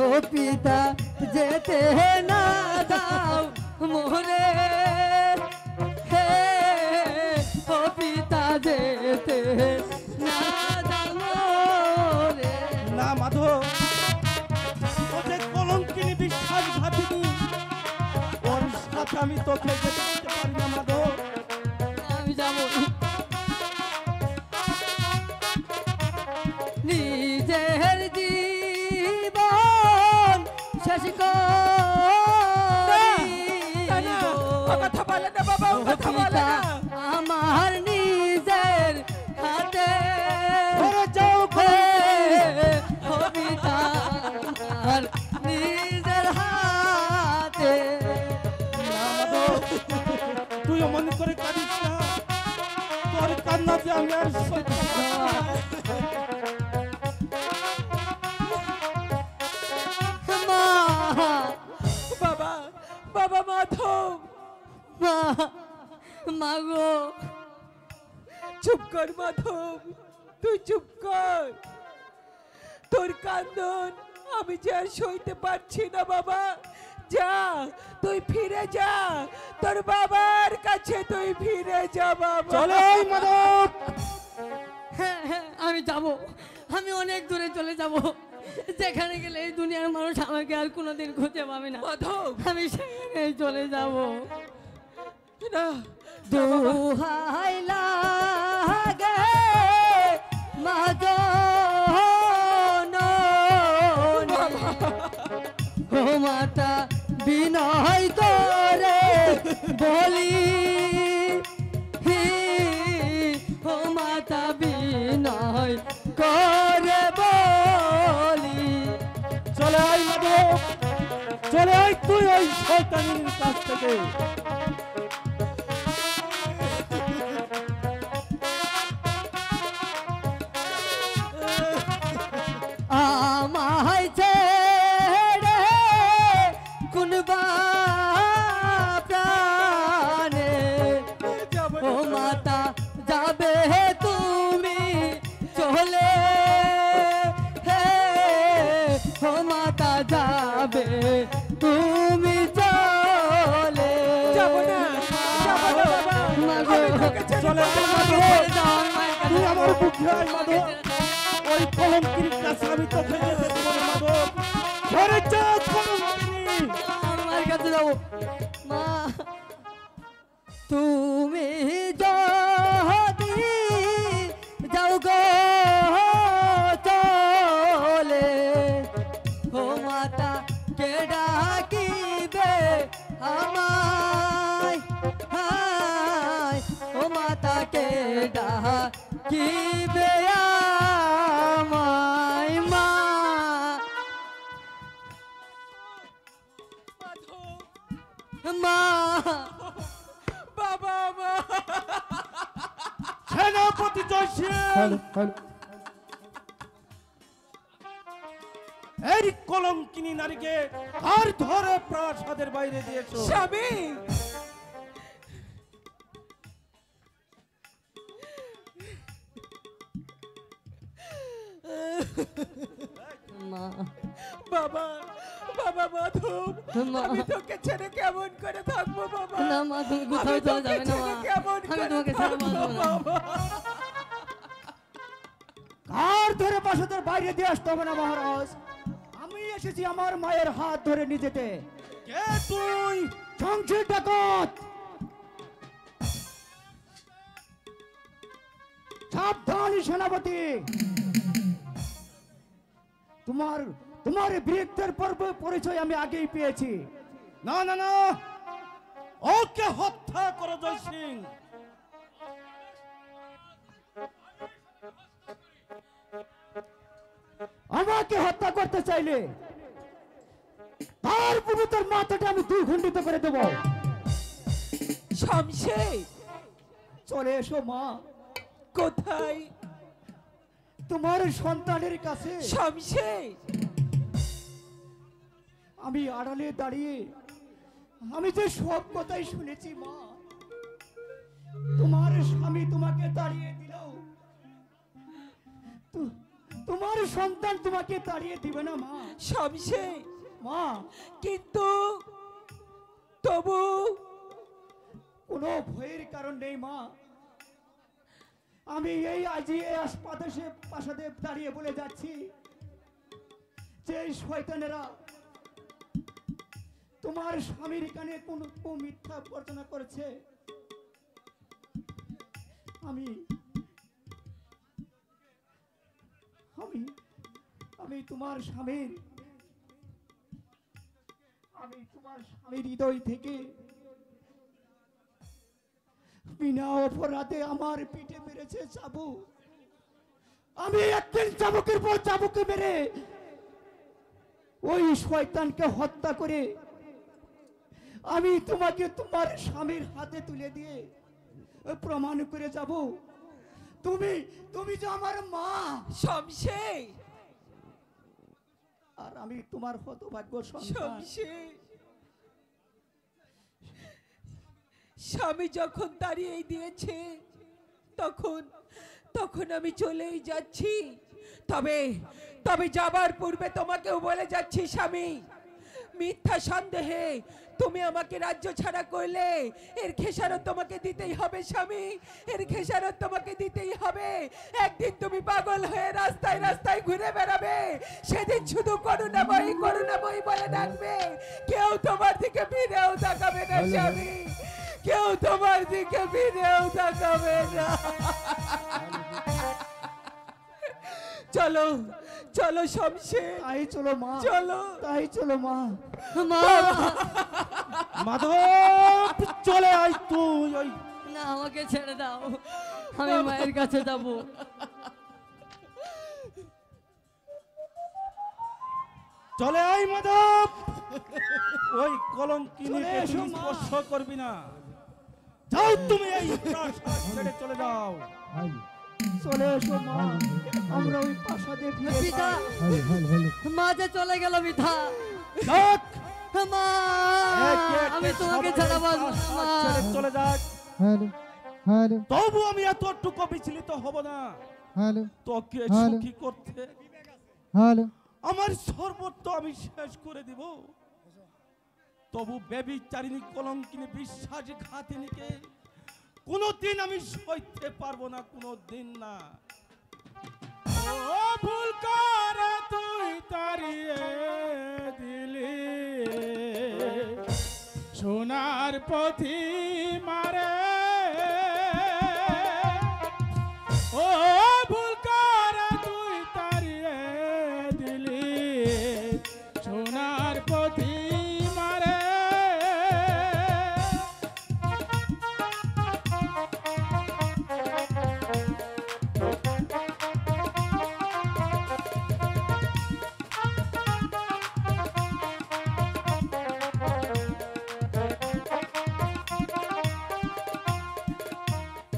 ও পিতা যেতে না দাও মোরে, হে ও পিতা যেতে না দাও মোরে। না মাধব, ও যে কলঙ্কিনী বিশ্বাসঘাতিনী, ওর সাথে আমি তোকে যেতে দিতে পারি না মাধব। আমি যাবো নিজের জীবন শেষ না, না, ও কথা বলে না বাবা, ও কথা বলে পিতা না। আমার নিজের হাতে ওরে যাও ও পিতা আমার নিজের হাতে। না মাধব, তুই মনে করে কাঁদিস না। তোর কান্নাতে আমি আর সহ্য করতে পারি না। মা, বাবা বাবা মাধব, মা, মা গো, চুপ কর মাধব, তুই চুপ কর। তোর কান্দন আমি যে আর সইতে পারছি না বাবা। যা তুই ফিরে যা, তোর বাবার কাছে তুই ফিরে যা বাবা। চলে আয় মাধব। হ্যাঁ হ্যাঁ আমি যাব, আমি অনেক দূরে চলে যাব, যেখানে গেলে এই দুনিয়ার মানুষ আমাকে আর কোনোদিন খুঁজে পাবে না। মাধব আমি সেখানেই চলে যাব। না, দোহাই লাগে মা জননী, ও মাতা বিনয় করে বলি, ও মাতা বিনয় করে বলি। চলে আয় মাধব, চলে আয় তুই ওই শয়তানির কাছ থেকে। আমায় ছেড়ে কোনবা প্রাণে ও মাতা যাবে তুমি চলে, হে ও মাতা যাবে তুমি চলে। ছেড়ে দাও, আমি মায়ের কাছে তুই যাবো। আমার বুকে আয় আমাকে মাধব। ছেড়ে দাও। ওই কলঙ্কিনীর কাছে আমি তোকে যেতে দেবো না মাধব। সরে যা কলঙ্কিনী। আমি মায়ের কাছে যাবো। মা, তুমি যদি যাও গো চলে, ও মাতা কে ডাকিবে আমায়, হায়, ও মাতা কে ডাকিবে আমায়, মা। মা, বাবা মা সেনাপতি জয়সিং, হ্যালো হ্যালো এই কলঙ্কিনী নারীকে আর ধরে প্রাসাদের বাইরে দিয়েছো। স্বামী মা, বাবা বাবা মাধব মা। আমি তোকে ছেড়ে কেমন করে থাকবো বাবা না মা, তুমি কোথাও আমি চলে তোকে যাবে না ছেড়ে মা, কেমন আমি করে তোমাকে ছেড়ে থাকবো বাঁচবো না। বাবা? আর ধরে প্রাসাদের বাইরে দিয়ে আসতে হবে না মহারাজ, আমি এসেছি আমার মায়ের হাত ধরে নিয়ে যেতে। কে তুই? সংসার ডাকত, সাবধান সেনাপতি, তোমার তোমার বীরত্বের পরিচয় আমি আগেই পেয়েছি। না না না, ওকে হত্যা করো জয়সিং। আমাকে হত্যা করতে চাইলে তার পূর্বে তোর মাথাটা আমি দুই খণ্ডিত করে দেব। শমশের চলে এসো মা, কোথায়? তোমার সন্তানের কাছে। শমশের আমি আড়ালে দাঁড়িয়ে আমি যে সব কথাই শুনেছি মা, তোমার স্বামী তোমাকে তাড়িয়ে দিল, তোমার সন্তান তোমাকে তাড়িয়ে দিবে না মা। শমশের মা, কিন্তু তবু কোনো ভয়ের কারণ নেই মা, আমি এই আজ এই প্রাসাদে দাঁড়িয়ে বলে যাচ্ছি যে এই শয়তানেরা তোমার স্বামীর কানে কোন মিথ্যা বর্ণনা করেছে। আমি আমি আমি তোমার স্বামীর হৃদয় থেকে বিনা অপরাধে আমার পিঠে মেরেছে চাবুক। আমি একদিন চাবুকের পর চাবুকে মেরে ওই শয়তানকে হত্যা করে আমি তোমাকে তোমার স্বামীর হাতে তুলে দিয়ে প্রমাণ করে যাব তুমি তুমি যে আমার মা। শমশের আর আমি তোমার হতভাগ্য সন্তান। শমশের স্বামী যখন দাঁড়িয়ে দিয়েছে তখন তখন আমি চলেই যাচ্ছি, তবে তবে যাবার পূর্বে তোমাকেও বলে যাচ্ছি স্বামী, মিথ্যা সন্দেহে তুমি আমাকে রাজ্য ছাড়া করলে এর খেসারত তোমাকে দিতেই হবে স্বামী, এর খেসারত তোমাকে দিতেই হবে। একদিন তুমি পাগল হয়ে রাস্তায় রাস্তায় ঘুরে বেড়াবে, সেদিন শুধু করুণাময়ী করুণাময়ী বলে ডাকবে, কেউ তোমার দিকে ফিরেও তাকাবে না স্বামী, কেউ তোমার দিকে ফিরেও তাকাবে না। চলো চলো শমশের, তাই চলো মা, চলো। তাই চলো মা। মা, মাধব চলে আয় তুই। ওই না আমাকে ছেড়ে দাও, আমি মায়ের কাছে যাব। চলে আয় মাধব, ওই কলঙ্কিনীকে চলে এসো তুই মা। স্পর্শ করবি না। যাও তুমি এই প্রাসাদ ছেড়ে চলে যাও। চলে এসো মা, আমরা ওই প্রাসাদে ফিরে পিতা, যাই। মা যে চলে গেল পিতা। যাক, মা, একে একে আমি তোমাকে সবাই ছাড়া এই বাঁচবো না, প্রাসাদ মা। ছেড়ে চলে যাক। হ্যালো হ্যালো তবু আমি এতটুকু বিচলিত হব না হ্যালো তোকে হ্যালো। সুখী করতে। হ্যালো আমার সর্বত্র আমি শেষ করে দিব, তবু বেবিচারিণী কলঙ্কিনী বিশ্বাসঘাতিনীকে কোনোদিন আমি সইতে পারবো না, কোনোদিন না। ও ভুল করে তুই তাড়িয়ে দিলি সোনার পথি মারে, ও ভুল করে তুই তাড়িয়ে দিলি সোনার পথি মারে।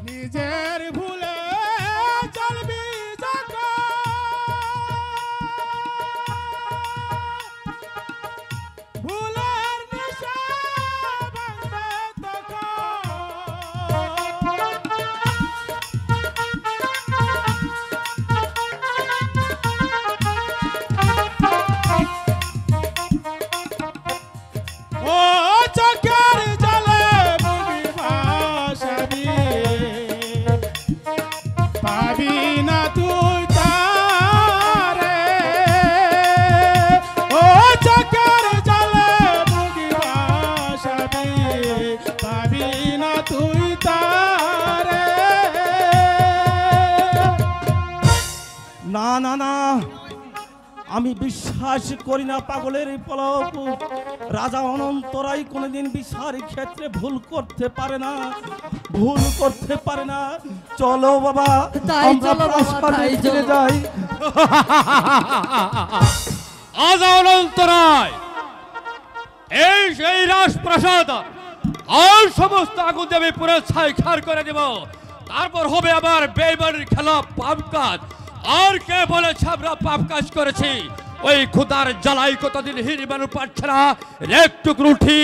নিজের ভুলে চলবি যখন, ভুলের নেশা ভাঙবে তখন। ও চোখের জলে বুবি ভাসাবি, পাবি না তুই তারে। ও চোখের জলে বুবি ভাসাবি, পাবি না তুই তারে। না না না, আমি বিশ্বাস করি না পাগলের এই পলক। রাজা অনন্তরাই কোনোদিন বিচার ক্ষেত্রে ভুল করতে পারে না, ভুল করতে পারে না। চলো বাবা, তাই আমরা চলো বাবা, প্রাসাদে তাই ফিরে চলো। যাই। আজ অনন্তরায় এই সেই রাজপ্রাসাদ আর সমস্ত আগুন দেবে পুরো ছাইখার করে দেব। তারপর হবে আবার বেইমানের খেলা, পাপ কাজ। আর কে বলেছে আমরা পাপ কাজ করেছি? ওই খুদার জ্বালাই কতদিন হিরিমানু পাচ্ছে না, এক টুকরো রুটি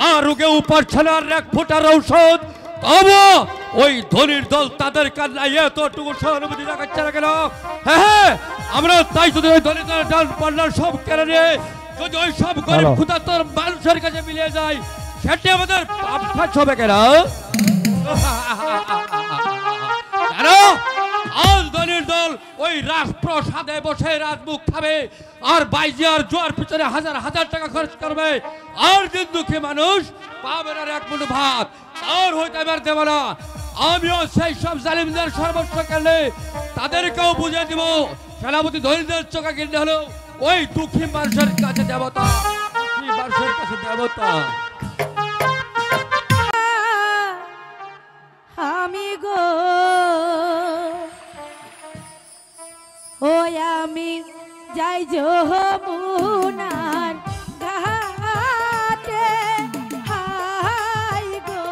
আর রোগেও পাচ্ছে না এক ফোঁটার ঔষধ। তবু ওই ধনির দল তাদের কান্নায় এতটুকু সহানুভূতি দেখাচ্ছে না কেন? হ্যাঁ, আমরা তাই যদি ওই ধনির দলের ডাল পাল্লার সব কেড়ে নিয়ে যদি ওই সব গরিব খুদা তোর মানুষের কাছে মিলিয়ে যায়, সেটি আমাদের পাপ কাজ হবে কেন? কেন আজ ধনির দল ওই রাজপ্রাসাদে বসে রাজমুখ খাবে আর বাইজি আর জোয়ার পিছনে হাজার হাজার টাকা খরচ করবে, আর দিন দুঃখী মানুষ পাবে না এক মুঠো ভাত, আর হইতে এবার দেব না। আমিও সেই সব জালিমদের সর্বস্ব কেনে তাদেরকেও বুঝিয়ে দিব, সেনাপতি ধনীদের চোখে কিনতে হলো ওই দুঃখী মানুষের কাছে দেবতা, দুঃখী মানুষের কাছে দেবতা। আমি গো ও আমি যাই যমুনার ঘাটে, হাই গো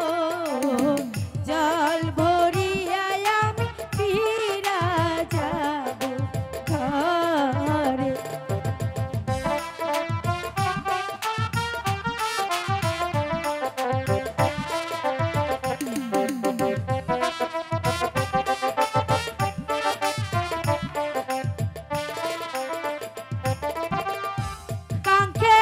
জল ভরিয়া আমি ফিরা যাব ঘরে। কাঙ্ক্ষে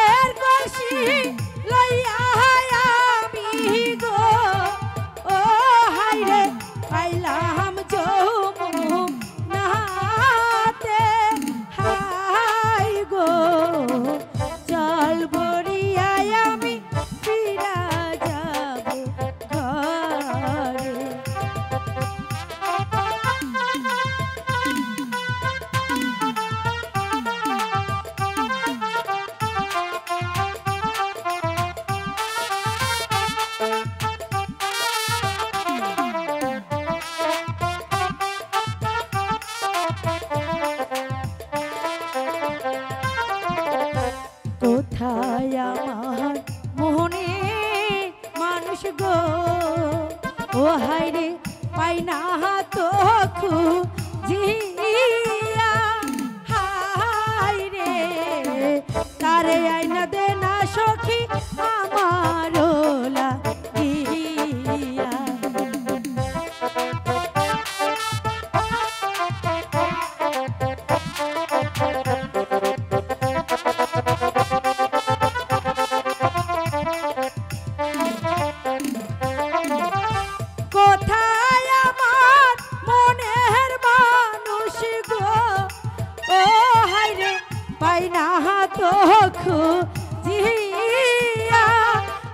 খুজিয়া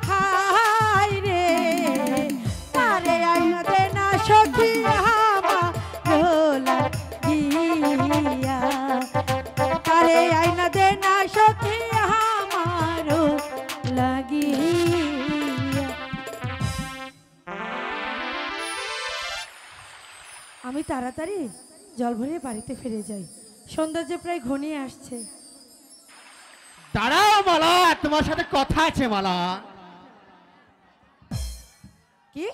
হাই রে তারে আইনা দে না সখী আমার লাগিয়া তারে আইনা দে না সখী আমার লাগিয়া। আমি তাড়াতাড়ি জল ভরিয়ে বাড়িতে ফিরে যাই, সন্ধ্যা যে প্রায় ঘনিয়ে আসছে। দাঁড়াও মালা, তোমার সাথে কথা আছে মালা। কি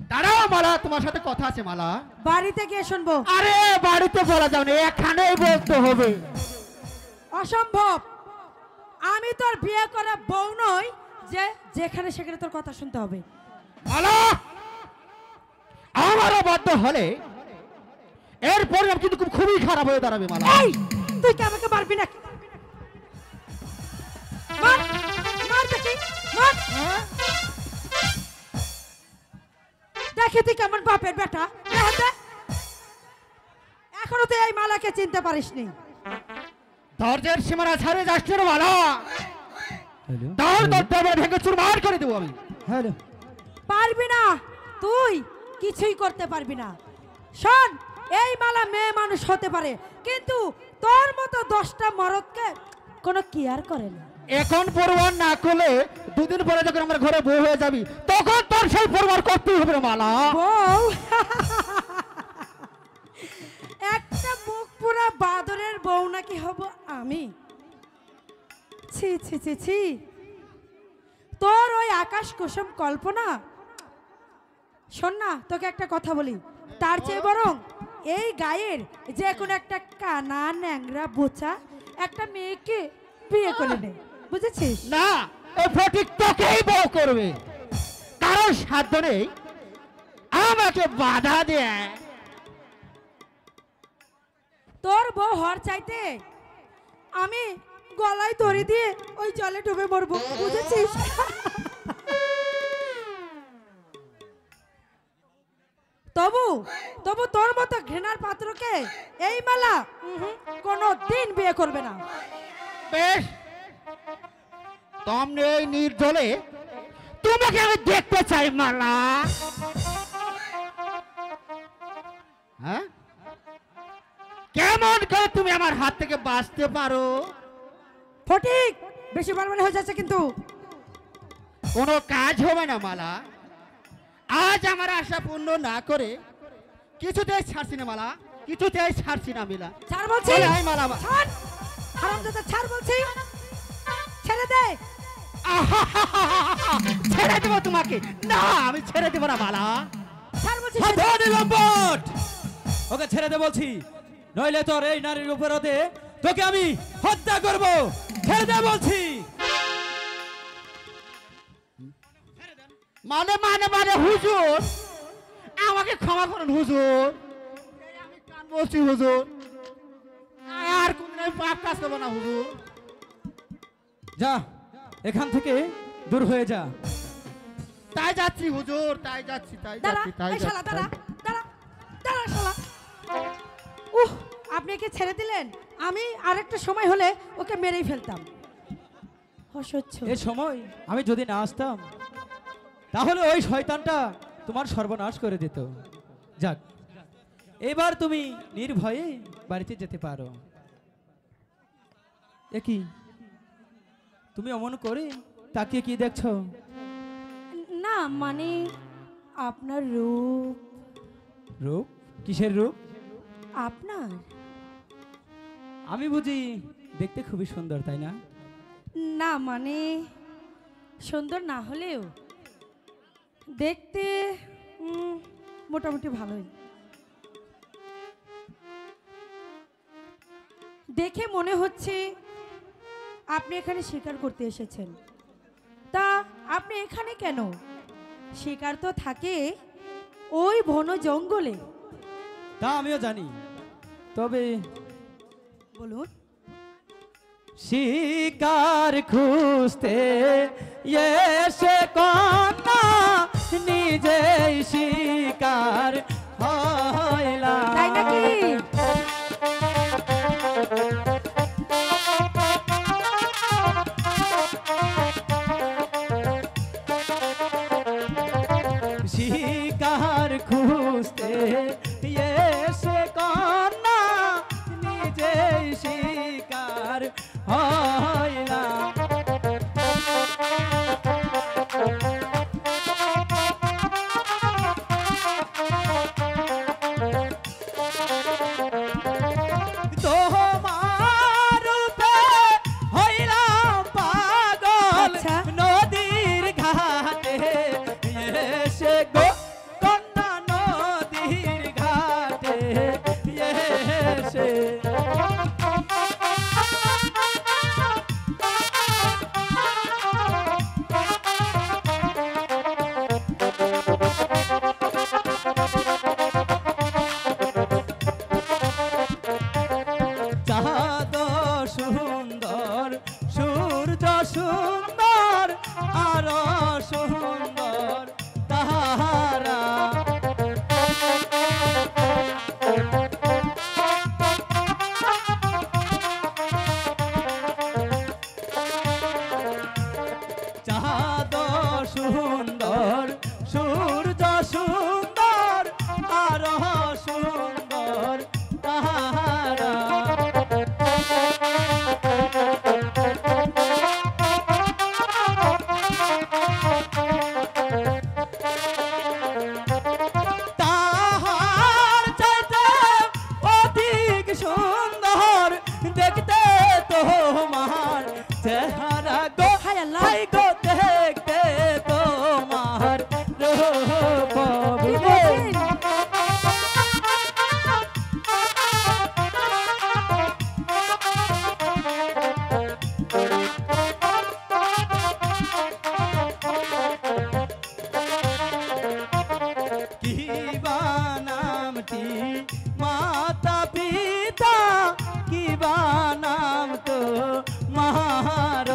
দাঁড়াও মালা, তোমার সাথে কথা আছে মালা। বাড়িতে গিয়ে শুনবো। আরে বাড়িতে বলা যাবে না, এখানেই বলতে হবে। অসম্ভব, আমি তোর বিয়ে করা বউ নই যে যেখানে সেখানে তোর কথা শুনতে হবে। মালা, আমারও বাধ্য হলে এর পরিণাম কিন্তু খুবই খারাপ হয়ে দাঁড়াবে মালা। এই তুই কি আমাকে মারবি না? মার মার দেখি মার। দেখি তুই কেমন বাপের বেটা। এখনো তুই এই মালাকে চিনতে পারিসনি। ধৈর্যের সীমানা ছাড়ে যাচ্ছে না মালা। তোর দরজা ভেঙে চুরমার করে দেবো আমি। হ্যালো, পারবি না, তুই কিছুই করতে পারবি না। শোন, এই মালা মেয়ে মানুষ হতে পারে, কিন্তু তোর মতো 10টা মরদকে কোনো কেয়ার করে না। এখন পরবার না করলে দুদিন পরে যখন আমার ঘরে বউ হয়ে যাবি তখন তোর সেই পরবার করতেই হবে মালা। বউ একটা মুখ পুরা বাদরের বউ নাকি হব আমি? ছি ছি ছি ছি, তোর ওই আকাশ কুসুম কল্পনা। শোন না, তোকে একটা কথা বলি, তার চেয়ে বরং এই গায়ের যে কোনো একটা কানা ন্যাংরা বোচা একটা মেয়েকে বিয়ে করে নে, বুঝেছিস? না, এই ফটিক তোকেই বউ করবে, কারণ সাধ্য নেই আমাকে বাধা দেয়। তোর বউ হওয়ার চাইতে আমি গলায় দড়ি দিয়ে ওই জলে ডুবে মরবো, বুঝেছিস? তবু তবু তোর মতো ঘৃণার পাত্রকে এই মালা কোনো দিন বিয়ে করবে না। বেশ, তোমরা এই নির্জলে তোমাকে আমি দেখতে চাই মালা। হ্যাঁ, কেমন করে তুমি আমার হাত থেকে বাঁচতে পারো? ফটিক, বেশি বাড়াবাড়ি হয়ে যাচ্ছে কিন্তু। কোনো কাজ হবে না মালা, আজ আমার আশা পূর্ণ না করে কিছুতেই ছাড়ছি না মালা, কিছুতেই ছাড়ছি না মিলা। ছাড় বলছি, মালা, ছাড় হারামজাদা, ছাড় বলছি, ছেড়ে দে। ছেড়ে দেবো তোমাকে? না, আমি ছেড়ে দেবো না মালা। ছাড় বলছি। লম্পট, ওকে ছেড়ে দে বলছি, নইলে তোর এই নারীর উপরতে তোকে আমি হত্যা করব। ছেড়ে দে বলছি। মানে মানে মানে হুজুর, আমাকে ক্ষমা করুন হুজুর, আমি কান বলছি হুজুর, আর কোনদিন আমি পাপ কাজ করবো না হুজুর। যা এখান থেকে দূর হয়ে যা। তাই যাচ্ছি হুজুর, তাই যাচ্ছি, তাই দাঁড়া, যাচ্ছি, তাই এই শালা যাচ্ছি। দাঁড়া, দাঁড়া, দাঁড়া শালা। আপনি কি ছেড়ে দিলেন? আমি আরেকটা সময় হলে ওকে মেরেই ফেলতাম। অসহ্য। এ সময় আমি যদি না আসতাম তাহলে ওই শয়তানটা তোমার সর্বনাশ করে দিত। যাক, এবার তুমি নির্ভয়ে বাড়িতে যেতে পারো। কি তুমি অমন করে তাকিয়ে কি দেখছো? না মানে আপনার রূপ। রূপ? কিসের রূপ? আপনার। আমি বুঝি দেখতে খুবই সুন্দর, তাই না? না মানে সুন্দর না হলেও দেখতে মোটামুটি ভালোই। দেখে মনে হচ্ছে আপনি এখানে শিকার করতে এসেছেন। তা আপনি এখানে কেন? শিকার তো থাকে ওই বন জঙ্গলে। তা আমিও জানি, তবে বলুন। শিকার খুঁজতে এসে কন্যা নিজেই শিকার হইলা। তাই নাকি? শিকার খুঁজতে এসে কন্যা নিজেই শিকার হইলাম। তোমার রূপে হইলাম পাগল আচ্ছা। নদীর ঘাটে এসে গো কন্যা নদীর ঘাটে এসে চাঁদ সুন্দর সূর্য সুন্দর আরো সুন্দর তাহারা চাঁদ সুন্দর সূর্য সুন্দর আরো সুন্দর তাহারা তাহার চাইতে অধিক সুন্দর দেখতে তোমার চেহারা গো হায় আল্লাহ। হায় গো দেখতে তোমার রূপ কি গো। বলছেন? কি বা নামটি মাতা পিতা কি বা নাম তো মার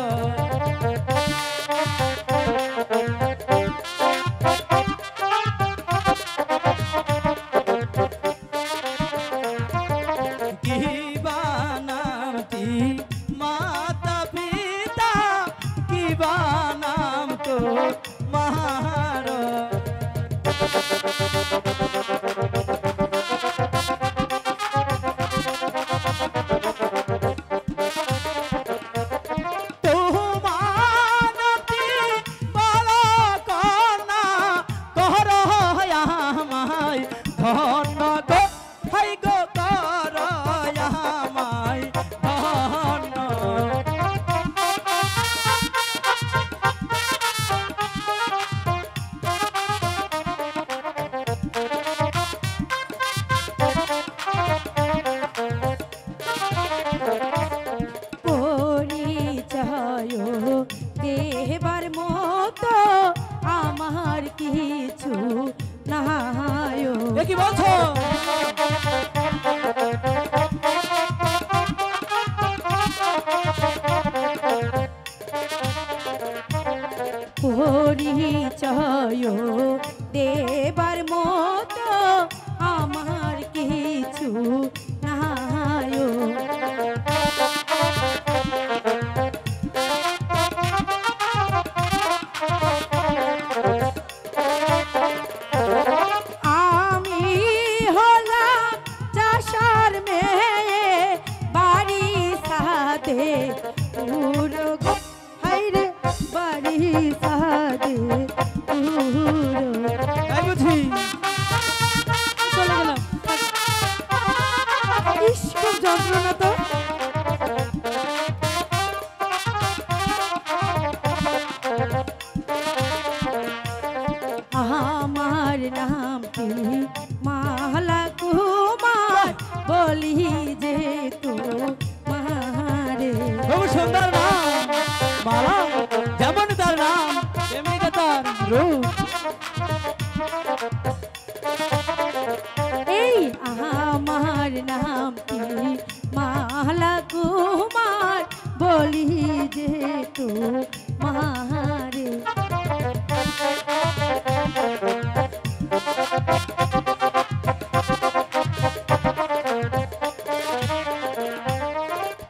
কি বা নামটি মাতা পিতা কি বা নাম তো মার তোমানতি বলো কন্যা কর আমায় ধন্য গো হাই গো কর আমায় ধন্য পরিচয় দেবার মতো আমার কিছু নাই। এ কি বলছো? পরিচয় দেবার মতো আমার কিছু নাই। আমি হলাম চাষার মেয়ে বাড়ি সাদে পুরো গো হাইরে বাড়ি সাদে পুরো তাই বুঝি? চলে গেলাম। ইস খুব যন্ত্রণা তো। আমার নামটি মালা কুমার বলি যে তো মারে। খুব সুন্দর নাম মালা, যেমন তার নাম তেমনি তার রূপ। এই আমার নামটি মালা কুমার বলি যে তো মারে।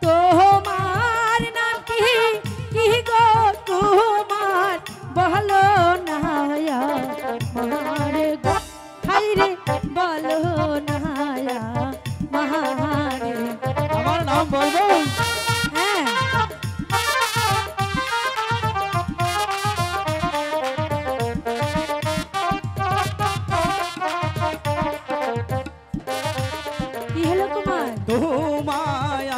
তোমার নাম কি কি গো কুমার বলো না বলো না মারে। আমার নাম বলবো? হ্যাঁ কি হলো কুমার? তোমায়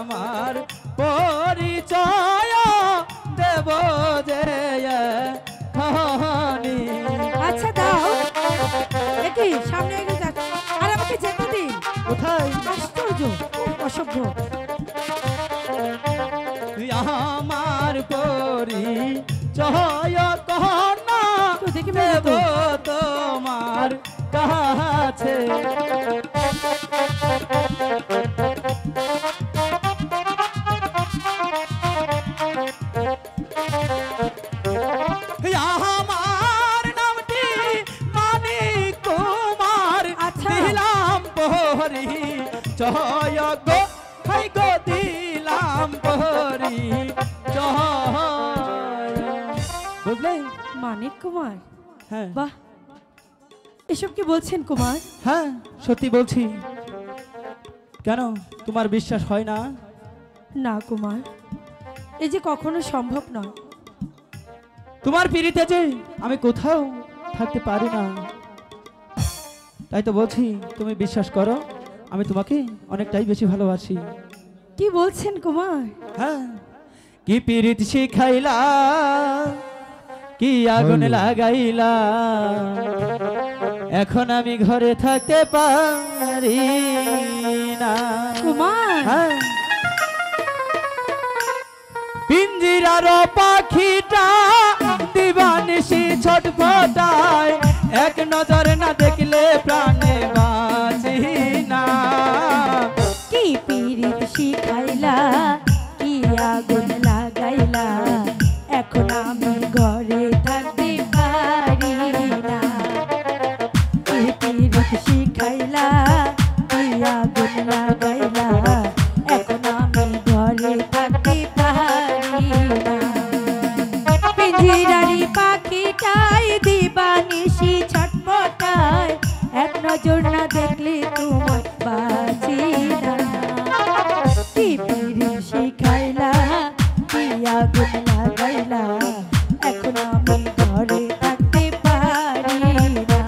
আমার পরিচয় দেব যে খানি। আচ্ছা দাও। দেখি সামনে এগিয়ে যাক, আর আমাকে যেতে দিন। কোথায়? আশ্চর্য, অসভ্য। আমার পরিচয় কহনা তো দেখি মেরে দেব তো। তোমার কাছে। আমার নামটি মানিক কুমার। আচ্ছা। দিলাম পরি জয় গো, হাই গো দিলাম পরি জয়। বুঝলে? মানিক কুমার, হ্যাঁ বাহ, এসব কি বলছেন কুমার? হ্যাঁ সত্যি বলছি। কেন তোমার বিশ্বাস হয় না? না কুমার, এই যে কখনো সম্ভব নয়। তোমার পিড়িতে যে আমি কোথাও থাকতে পারি না, তাই তো বলছি তুমি বিশ্বাস করো, আমি তোমাকে অনেকটাই বেশি ভালোবাসি। কি বলছেন কুমার? হ্যাঁ, কি পিরিত শিখাইলা, কি আগুন লাগাইলা, এখন আমি ঘরে থাকতে পারি না। কুমার হ্যাঁ, পিঞ্জিরার পাখিটা দিবানিশি ছটফটায়, এক নজর না দেখলে প্রাণে বাঁচি না। কি পিরিত শিখাইলা, কি আগুন লাগাইলা, এখন আমি ঘরে থাকতে পারি না। কি পিরিত শিখাইলা, কি আগুন লাগাইলা, এখন আমি ঘরে থাকতে পারি না। পিঞ্জিরারি পাখিটাই দিবানিশি ছটফটায়, এক নজর না দেখলে তোমার বাঁচি না। কি পিরিত শিখাইলা, কি আগুন লাগাইলা, এখন আমি ঘরে থাকতে পারি না।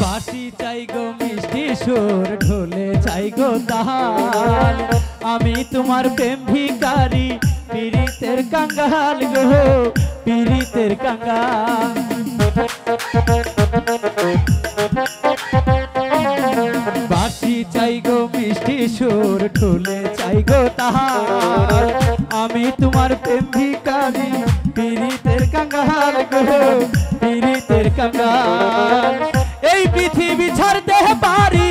বাঁশি চাই গো মিষ্টি সুর, ঢোলে চাই গো তাল, আমি তোমার প্রেম ভিখারি, পীড়িতের কাঙ্গাল গো, পীড়িতের কাঙ্গাল। বাঁশি চাই গো মিষ্টি সুর, ঢোলে চাই গো তাল, আমি তোমার প্রেম ভিখারি, পীড়িতের কাঙ্গাল গো, পীড়িতের কাঙ্গাল। এই পৃথিবী ছাড়তে পারি,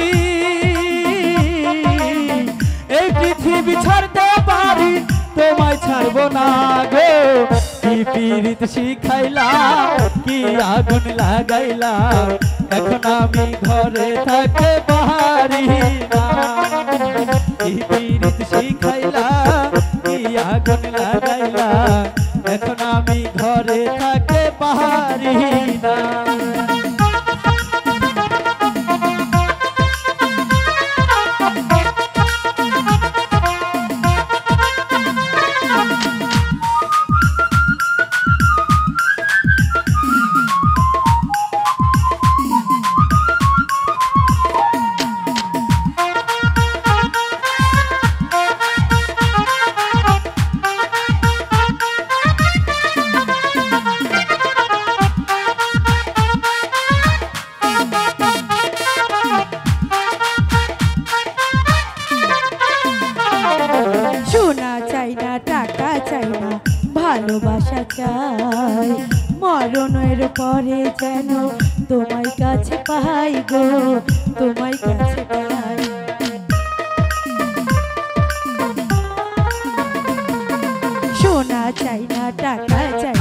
এই পৃথিবী ছাড়তে পারি, তোমায় ছাড়বো না গো। কি পীড়িত শিখাইলা, কি আগুন লাগাইলা, এখন আমি ঘরে থাকতে পারি না। কি পীড়িত শিখাইলা, কি আগুন লাগাইলা, এখন আমি ঘরে থাকতে পারি না। সোনা চাই না, টাকা চাই না, ভালোবাসা চাই, মরণের পরে যেন তোমায় কাছে পাই গো, তোমায় কাছে পাই। সোনা চাই না, টাকা চাই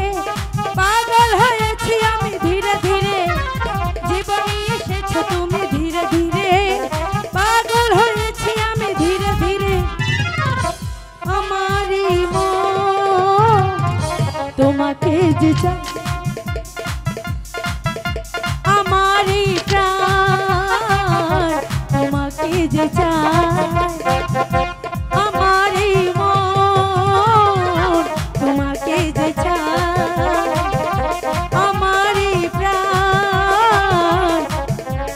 তোমাকে যে চাই আমার এই প্রাণ তোমাকে যে চাই আমার এই মন তোমাকে যে চাই আমার এই প্রাণ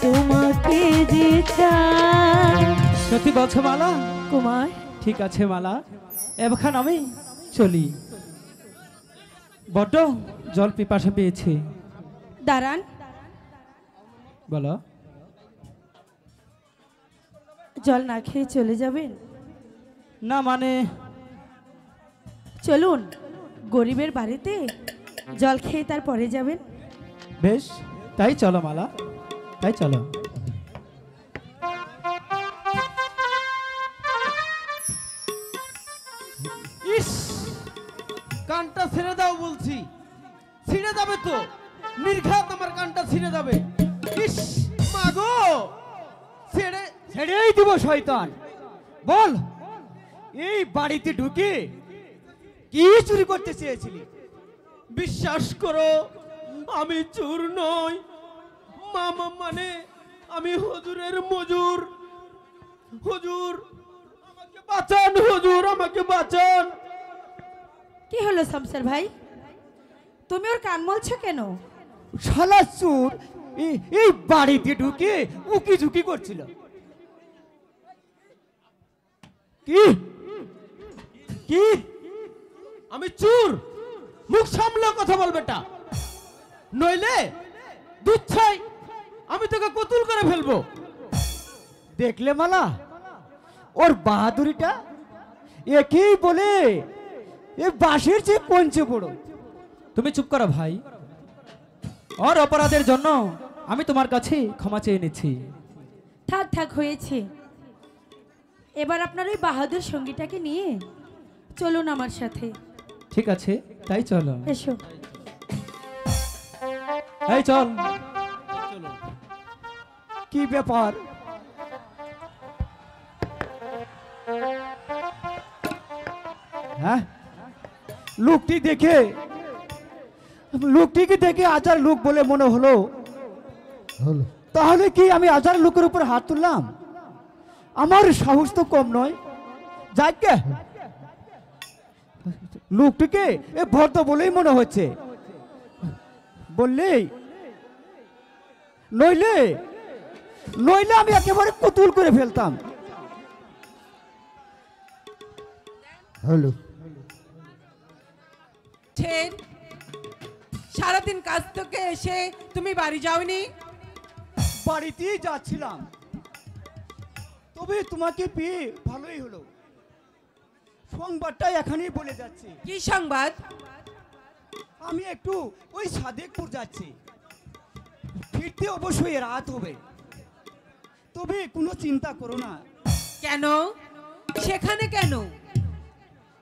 তোমাকে যে চাই। সত্যি বলছো মালা? কুমার ঠিক আছে মালা, এবার আমি চলি, বড্ড জল পিপাসা পেয়েছি। দাঁড়ান, বলো। জল না খেয়ে চলে যাবেন? না মানে চলুন, গরিবের বাড়িতে জল খেয়ে তারপরে যাবেন। বেশ, তাই চলো মালা, তাই চলো। ইস, কানটা ছেড়ে দাও বলছি, ছিঁড়ে যাবে তো, নির্ঘাত আমার কানটা ছিঁড়ে যাবে। ইস মাগো, ছেড়ে ছেড়েই দিব শয়তান। বল, এই বাড়িতে ঢুকে কি চুরি করতে চেয়েছিলি? বিশ্বাস করো আমি চোর নই, মামা মানে আমি হুজুরের মজুর। হুজুর আমাকে বাঁচান, হুজুর আমাকে বাঁচান। কি হলো শামসার ভাই, তুমি ওর কান মলছো কেন? শালা চোর এই বাড়িতে ঢুকে উকি ঝুঁকি করছিল। কি কি? আমি চোর? মুখ সামলে কথা বল বেটা, নইলে দুধ ছাই আমি তোকে কতুল করে ফেলবো। দেখলে মালা, ওর বাহাদুরিটা, একেই বলে এ বাঁশের চেয়ে পঞ্চে বড়। তুমি চুপ করো ভাই, ওর অপরাধের জন্য আমি তোমার কাছে ক্ষমা চেয়ে নিচ্ছি। থাক থাক হয়েছে, এবার আপনার ওই বাহাদুর সঙ্গীটাকে নিয়ে চলুন আমার সাথে। ঠিক আছে, তাই চলো। এসো। এই চল। কি ব্যাপার? হ্যাঁ, লোকটিকে দেখে আজার লোক বলে মনে হলো, তাহলে কি আমি আজার লোকের উপর হাত তুললাম? আমার সাহস তো কম নয়। যাকে লোকটিকে এ ভদ্র বলেই মনে হচ্ছে, বললেই নইলে আমি একেবারে কুতুল করে ফেলতাম। হ্যালো, সারাদিন কাজ থেকে এসে তুমি বাড়ি যাওনি? বাড়িতেই যাচ্ছিলাম, তবে তোমাকে পেয়ে ভালোই হলো। সংবাদটা এখানেই বলে যাচ্ছি। কি সংবাদ? আমি একটু ওই সাদেকপুর যাচ্ছি, ফিরতে অবশ্যই রাত হবে, তবে কোনো চিন্তা করো না। কেন? সেখানে কেন?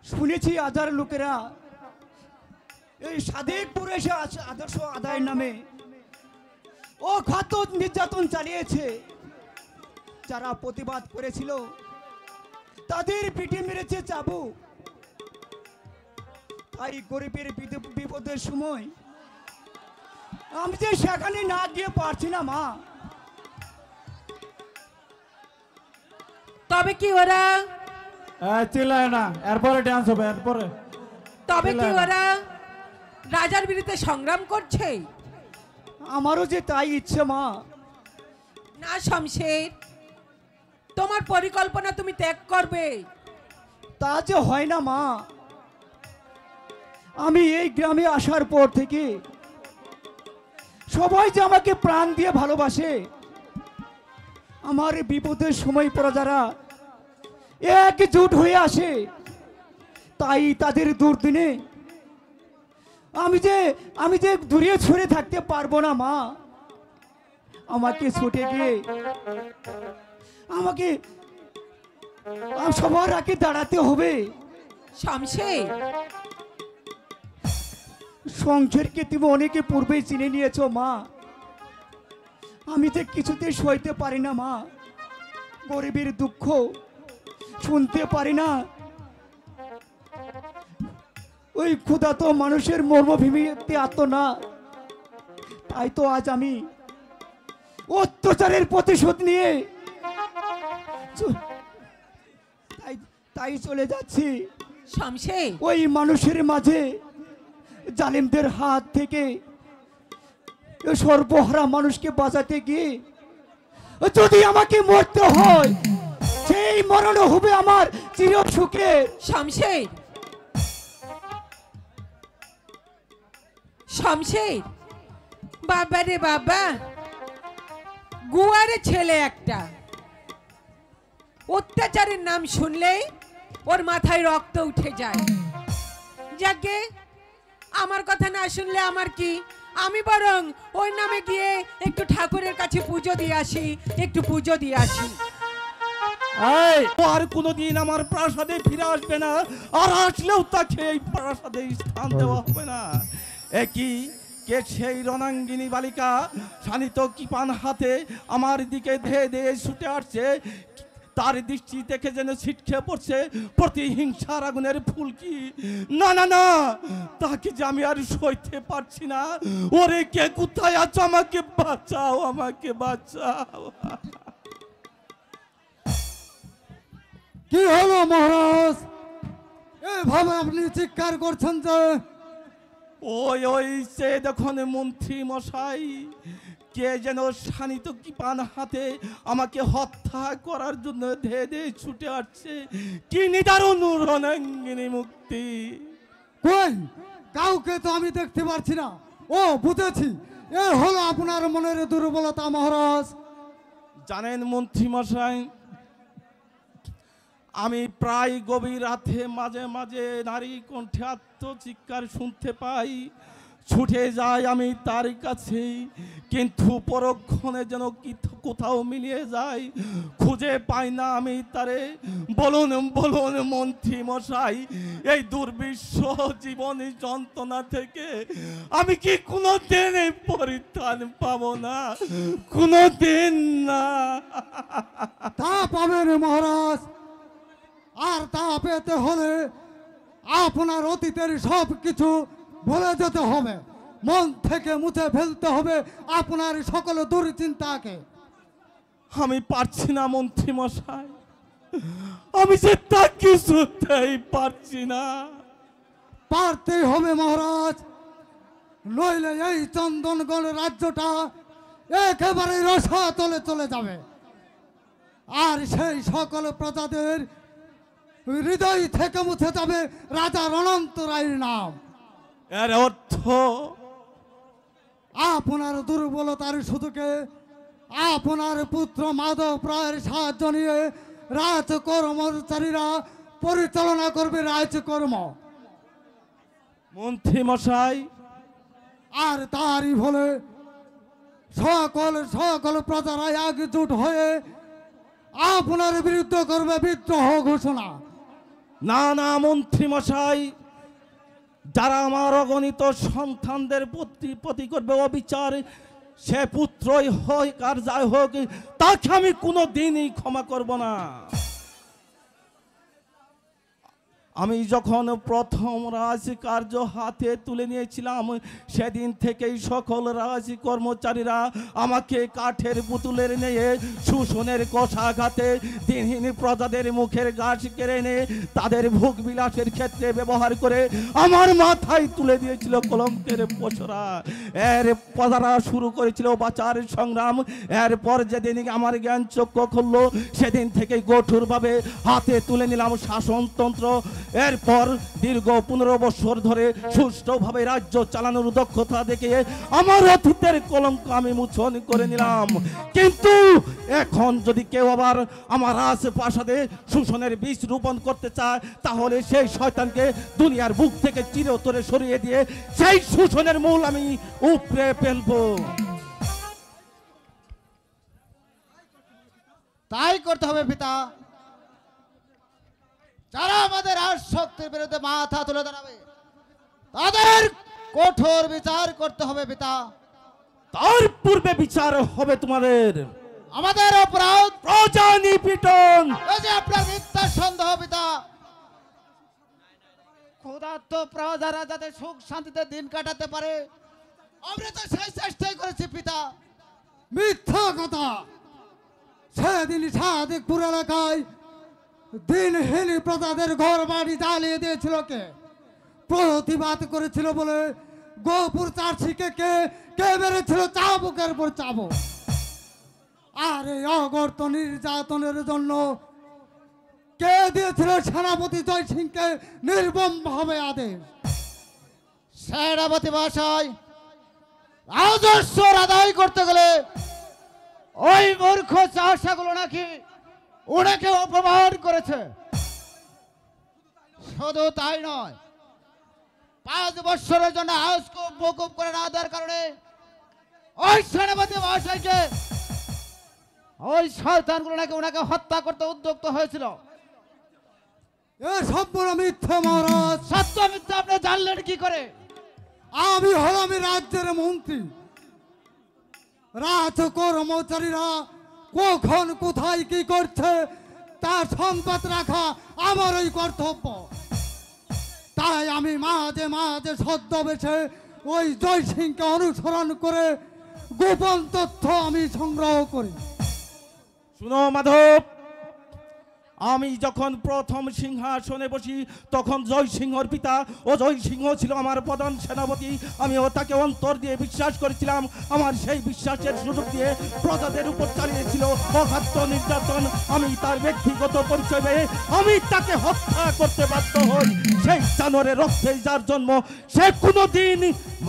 শুনেছি আজার লোকেরা এই সাদেকপুরে এসে আদর্শ আদায়ের নামে ও ঘাতক নির্যাতন চালিয়েছে। যারা প্রতিবাদ করেছিল তাদের পিঠে মেরেছে চাবুক। তাই গরিবের বিপদের সময় আমি যে সেখানে না গিয়ে পারছি না মা। তবে কি ওরা চিল্লায় না, এরপরে ডান্স হবে, এরপরে তবে কি ওরা রাজার বিরুদ্ধে সংগ্রাম করছে? আমারও যে তাই ইচ্ছে মা। না শমশের, তোমার পরিকল্পনা তুমি ত্যাগ করবে। তা যে হয় না মা। আমি এই গ্রামে আসার পর থেকে সবাই যে আমাকে প্রাণ দিয়ে ভালোবাসে, আমার বিপদের সময় প্রজারা একজোট হয়ে আসে, তাই তাদের দুর্দিনে আমি যে দূরে ছড়ে থাকতে পারবো না মা। আমাকে ছুটে গিয়ে আমাকে সবার আগে দাঁড়াতে হবে। শমশের, সংসারকে তুমি অনেকে পূর্বেই চিনে নিয়েছো মা। আমি যে কিছুতে সইতে পারি না মা, গরিবের দুঃখ শুনতে পারি না। ওই ক্ষুধা তো মানুষের মর্মভূমিতে আত্ম না। তাই তো আজ আমি অত্যাচারের প্রতিশোধ নিয়ে তাই চলে যাচ্ছি শামশের, ওই মানুষের মাঝে জালিমদের হাত থেকে সর্বহারা মানুষকে বাঁচাতে গিয়ে যদি আমাকে মরতে হয়, সেই মরণ হবে আমার চির সুখে। শামশের, শামশের, বাবা রে বাবা, গুয়ারে ছেলে একটা, অত্যাচারের নাম শুনলেই ওর মাথায় রক্ত উঠে যায়। যাকে আমার কথা না শুনলে আমার কি, আমি বরং ওই নামে গিয়ে একটু ঠাকুরের কাছে পুজো দিয়ে আসি, একটু পুজো দিয়ে আসি। আর কোনোদিন আমার প্রাসাদে ফিরে আসবে না, আর আসলেও তাকে এই প্রাসাদে স্থান দেওয়া হবে না। একই কে সেই রণাঙ্গিনী বালিকা শানিত কৃপান হাতে আমার দিকে ধেয়ে ধেয়ে ছুটে আসছে, তার দৃষ্টি দেখে যেন ছিটকে পড়ছে প্রতিহিংসার আগুনের ফুলকি। না না না, তাকে যে আমি আর সইতে পারছি না। ওরে কে কোথায় আছো, আমাকে বাঁচাও, আমাকে বাঁচাও। কি হলো মহারাজ, এভাবে আপনি চিৎকার করছেন যে? ওই সে দেখুন মন্ত্রী মশাই, কে যেন শানিত কৃপান হাতে আমাকে হত্যা করার জন্য ধেয়ে ধেয়ে ছুটে আসছে। কি নিদারুণ রণাঙ্গিনী মুক্তি! কই কাউকে তো আমি দেখতে পারছি না। ও বুঝেছি, এ হলো আপনার মনের দুর্বলতা মহারাজ। জানেন মন্ত্রী মশাই, আমি প্রায় গভীর রাতে মাঝে মাঝে নারী কণ্ঠে আত্মচিৎকার শুনতে পাই। ছুটে যাই আমি তার কাছে, কিন্তু পরক্ষণে যেন কোথাও মিলিয়ে যায়, খুঁজে পাই না আমি তারে। বলুন বলুন মন্ত্রী মশাই, এই দুর্বিশ্ব জীবনী যন্ত্রণা থেকে আমি কি কোনোদিন পরিত্রাণ পাবো না? কোনোদিন না। তা পাবেন মহারাজ, আর তা পেতে হলে আপনার অতীতের সব কিছু ভুলে যেতে হবে, মন থেকে মুছে ফেলতে হবে আপনার সকল দুশ্চিন্তাকে। আমি পারছি না মন্ত্রী মশাই, আমি যে তা কিছুতেই পারছি না। পারতেই হবে মহারাজ, নইলে এই চন্দনগড় রাজ্যটা একেবারে রসাতলে চলে যাবে, আর সেই সকল প্রজাদের হৃদয় থেকে মুছে যাবে রাজা অনন্ত রায়ের নাম। এর অর্থ আপনার দুর্বলতার সুযোগে আপনার পুত্র মাধব রায়ের সাহায্য নিয়ে রাজকর্মচারীরা পরিচালনা করবে রাজকর্ম। মন্ত্রী মশাই, আর তারই ফলে সকল প্রজারা একজুট হয়ে আপনার বিরুদ্ধে করবে বিদ্রোহ ঘোষণা। না না মন্ত্রী মশাই, যারা আমার অগণিত সন্তানদের প্রতি করবে অবিচার, সে পুত্রই হোক আর যাই হোক, তাকে আমি কোনো দিনই ক্ষমা করব না। আমি যখন প্রথম রাজকার্য হাতে তুলে নিয়েছিলাম, সেদিন থেকেই সকল রাজ কর্মচারীরা আমাকে কাঠের পুতুলের নিয়ে শোষণের কষাঘাতে দিনহীন প্রজাদের মুখের গাছ কেড়ে এনে তাদের ভোগ বিলাসের ক্ষেত্রে ব্যবহার করে আমার মাথায় তুলে দিয়েছিল কলঙ্কের পছরা। এর প্রজারা শুরু করেছিল বাঁচার সংগ্রাম। এরপর যেদিন আমার জ্ঞান চক্ষু খুলল, সেদিন থেকে কঠোরভাবে হাতে তুলে নিলাম শাসনতন্ত্র। এরপর দীর্ঘ 15 বছর ধরে সুষ্ঠুভাবে রাজ্য চালানোর দক্ষতা দেখিয়ে আমার অতীতের কলঙ্ক আমি মোচন করে নিলাম। কিন্তু এখন যদি কেউ আবার আমার রাজপ্রাসাদে শোষণের বীজ রোপণ করতে চায়, তাহলে সেই শয়তানকে দুনিয়ার বুক থেকে চিরতরে সরিয়ে দিয়ে সেই শোষণের মূল আমি উপড়ে ফেলবো। তাই করতে হবে পিতা। যারা আমাদের শক্তির বিরুদ্ধে মাথা তুলে দাঁড়াবে, তাদের কঠোর বিচার করতে হবে পিতা। তার পূর্বে বিচার হবে তোমাদের আমাদের অপরাধ, প্রজা নিপীড়ন। এই যে আপনার মিথ্যা সন্দেহ পিতা, ক্ষুধার্ত প্রজারা যাতে সুখ শান্তিতে দিন কাটাতে পারে আমরা তো সেই চেষ্টাই করেছি পিতা। মিথ্যা কথা। সেদিন সাদেকপুর এলাকায় দিনহীন প্রজাদের ঘর বাড়ি জ্বালিয়ে দিয়েছিল কে? প্রতিবাদ করেছিল বলে গোপুর চার্চিকে কে মেরেছিল চাবুকের পর চাবুক। আর এই অগর্ত নির্যাতনের জন্য কে দিয়েছিল সেনাপতি জয় সিংকে নির্মমভাবে আদেশ? সেনাপতি মহাশয় রাজস্ব আদায় করতে গেলে ওই মূর্খ চাষাগুলো নাকি ওনাকে অপমান করেছে। শুধু তাই নয়, 5 বছরের জন্য আজকে মকুব করে না দেওয়ার কারণে ওই সেনাপতি মহাশয়কে ওই শয়তানগুলো নাকি ওনাকে হত্যা করতে উদ্যুক্ত হয়েছিল। এ সম্পূর্ণ মিথ্যা মহারাজ। সত্য মিথ্যা আপনি জানলেন কি করে? আমি হলাম রাজ্যের মন্ত্রী। রাজ কর্মচারীরা কখন কোথায় কি করছে তার সংবাদ রাখা আমার ওই কর্তব্য। তাই আমি মাঝে মাঝে ছদ্মবেশে ওই জয় সিংকে অনুসরণ করে গোপন তথ্য আমি সংগ্রহ করি। শুনো মাধব, আমি যখন প্রথম সিংহাসনে বসি তখন জয় সিংহর পিতা ও জয় সিংহ ছিল আমার প্রধান সেনাপতি। আমিও তাকে অন্তর দিয়ে বিশ্বাস করেছিলাম। আমার সেই বিশ্বাসের সুযোগ দিয়ে প্রজাদের উপর চালিয়েছিল অখাদ্য নির্যাতন। আমি তার ব্যক্তিগত পরিচয় পেয়ে আমি তাকে হত্যা করতে বাধ্য হই। সেই জানোয়ারের রক্তে যার জন্ম সে কোনোদিন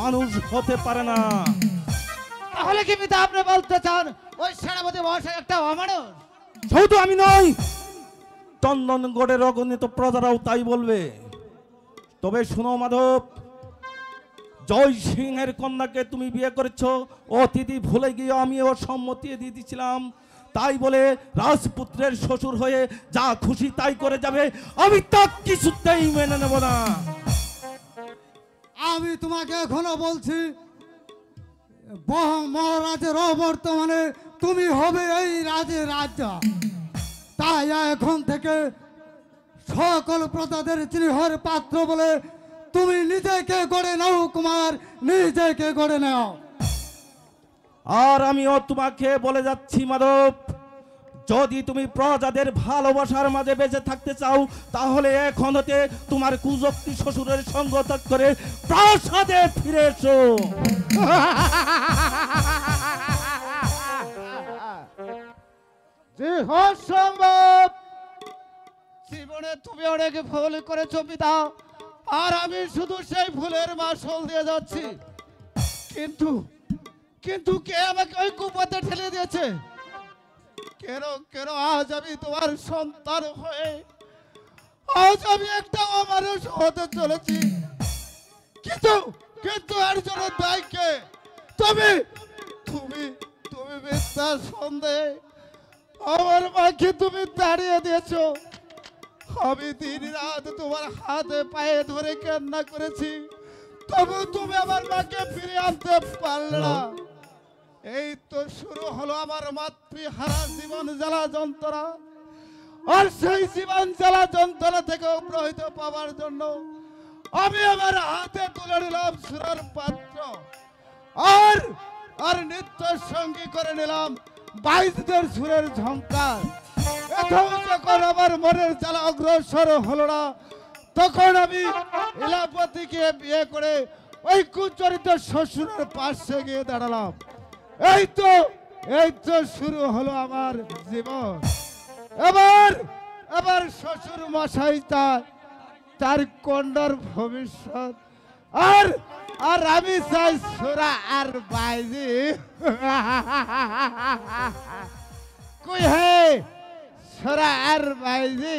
মানুষ হতে পারে না। তাহলে কি পিতা আপনি বলতে চান ওই সেনাপতি মহাশয় একটা অমানুষ? শুধু আমি নই, চন্দনগড়ের অগণিত প্রজারাও তাই বলবে। তবে শোনো মাধব, জয় সিংহের কন্যাকে তুমি বিয়ে করেছো, অতিথি ভুলে গিয়ে আমি ওর সম্মতি দিয়ে দিয়েছিলাম। তাই বলে রাজপুত্রের শ্বশুর হয়ে যা খুশি তাই করে যাবে, আমি তা কিছুতেই মেনে নেব না। আমি তোমাকে এখনো বলছি, মহারাজের অবর্তমানে তুমি হবে এই রাজের রাজা। তাই এখন থেকে সকল প্রজাদের স্নেহের পাত্র বলে তুমি নিজেকে গড়ে নাও কুমার, নিজেকে গড়ে নাও। আর আমিও তোমাকে বলে যাচ্ছি মাধব, যদি তুমি প্রজাদের ভালোবাসার মাঝে বেঁচে থাকতে চাও তাহলে এখন হতে তোমার কুযুক্তি শ্বশুরের সঙ্গ ত্যাগ করে প্রাসাদে ফিরে এসো। যে অসম্ভব। জীবনে তুমি অনেক ভুল করেছো পিতা, আর আমি শুধু সেই ভুলের মাসুল দিয়ে যাচ্ছি। কিন্তু কিন্তু কে আমাকে ওই কুপথে ঠেলে দিয়েছে? কেন কেন আজ আমি তোমার সন্তান হয়ে আজ আমি একটা অমানুষ হতে চলেছি? কিন্তু কিন্তু এর জন্য দায়ী কে? তুমি তুমি তুমি মিথ্যা সন্দেহে আমার মাকে তুমি তাড়িয়ে দিয়েছো। আমি দিন রাত তোমার হাতে পায়ে ধরে কান্না করেছি, তবু তুমি আমার মাকে ফিরে আনতে পারলে না। এই তো শুরু হলো আমার মাতৃহারা জীবন জ্বালা যন্ত্রণা। আর সেই জীবন জ্বালা যন্ত্রণা থেকে প্রহিত পাওয়ার জন্য আমি আমার হাতে তুলে নিলাম সুরের পাত্র, আর আর নৃত্য সঙ্গী করে নিলাম বাইশদের সুরের ঝঙ্কার। এখন যখন আমার মনের জ্বালা অগ্রসর হলো না, তখন আমি ইলাপতিকে বিয়ে করে ওই কুচরিত শ্বশুরের পাশে গিয়ে দাঁড়ালাম। এই তো শুরু হলো আমার জীবন। এবার শ্বশুর মশাই তার কন্যার ভবিষ্যৎ, আর আর আমি চাই সুরা আর বাইজি। কই হে সুরা আর বাইজি।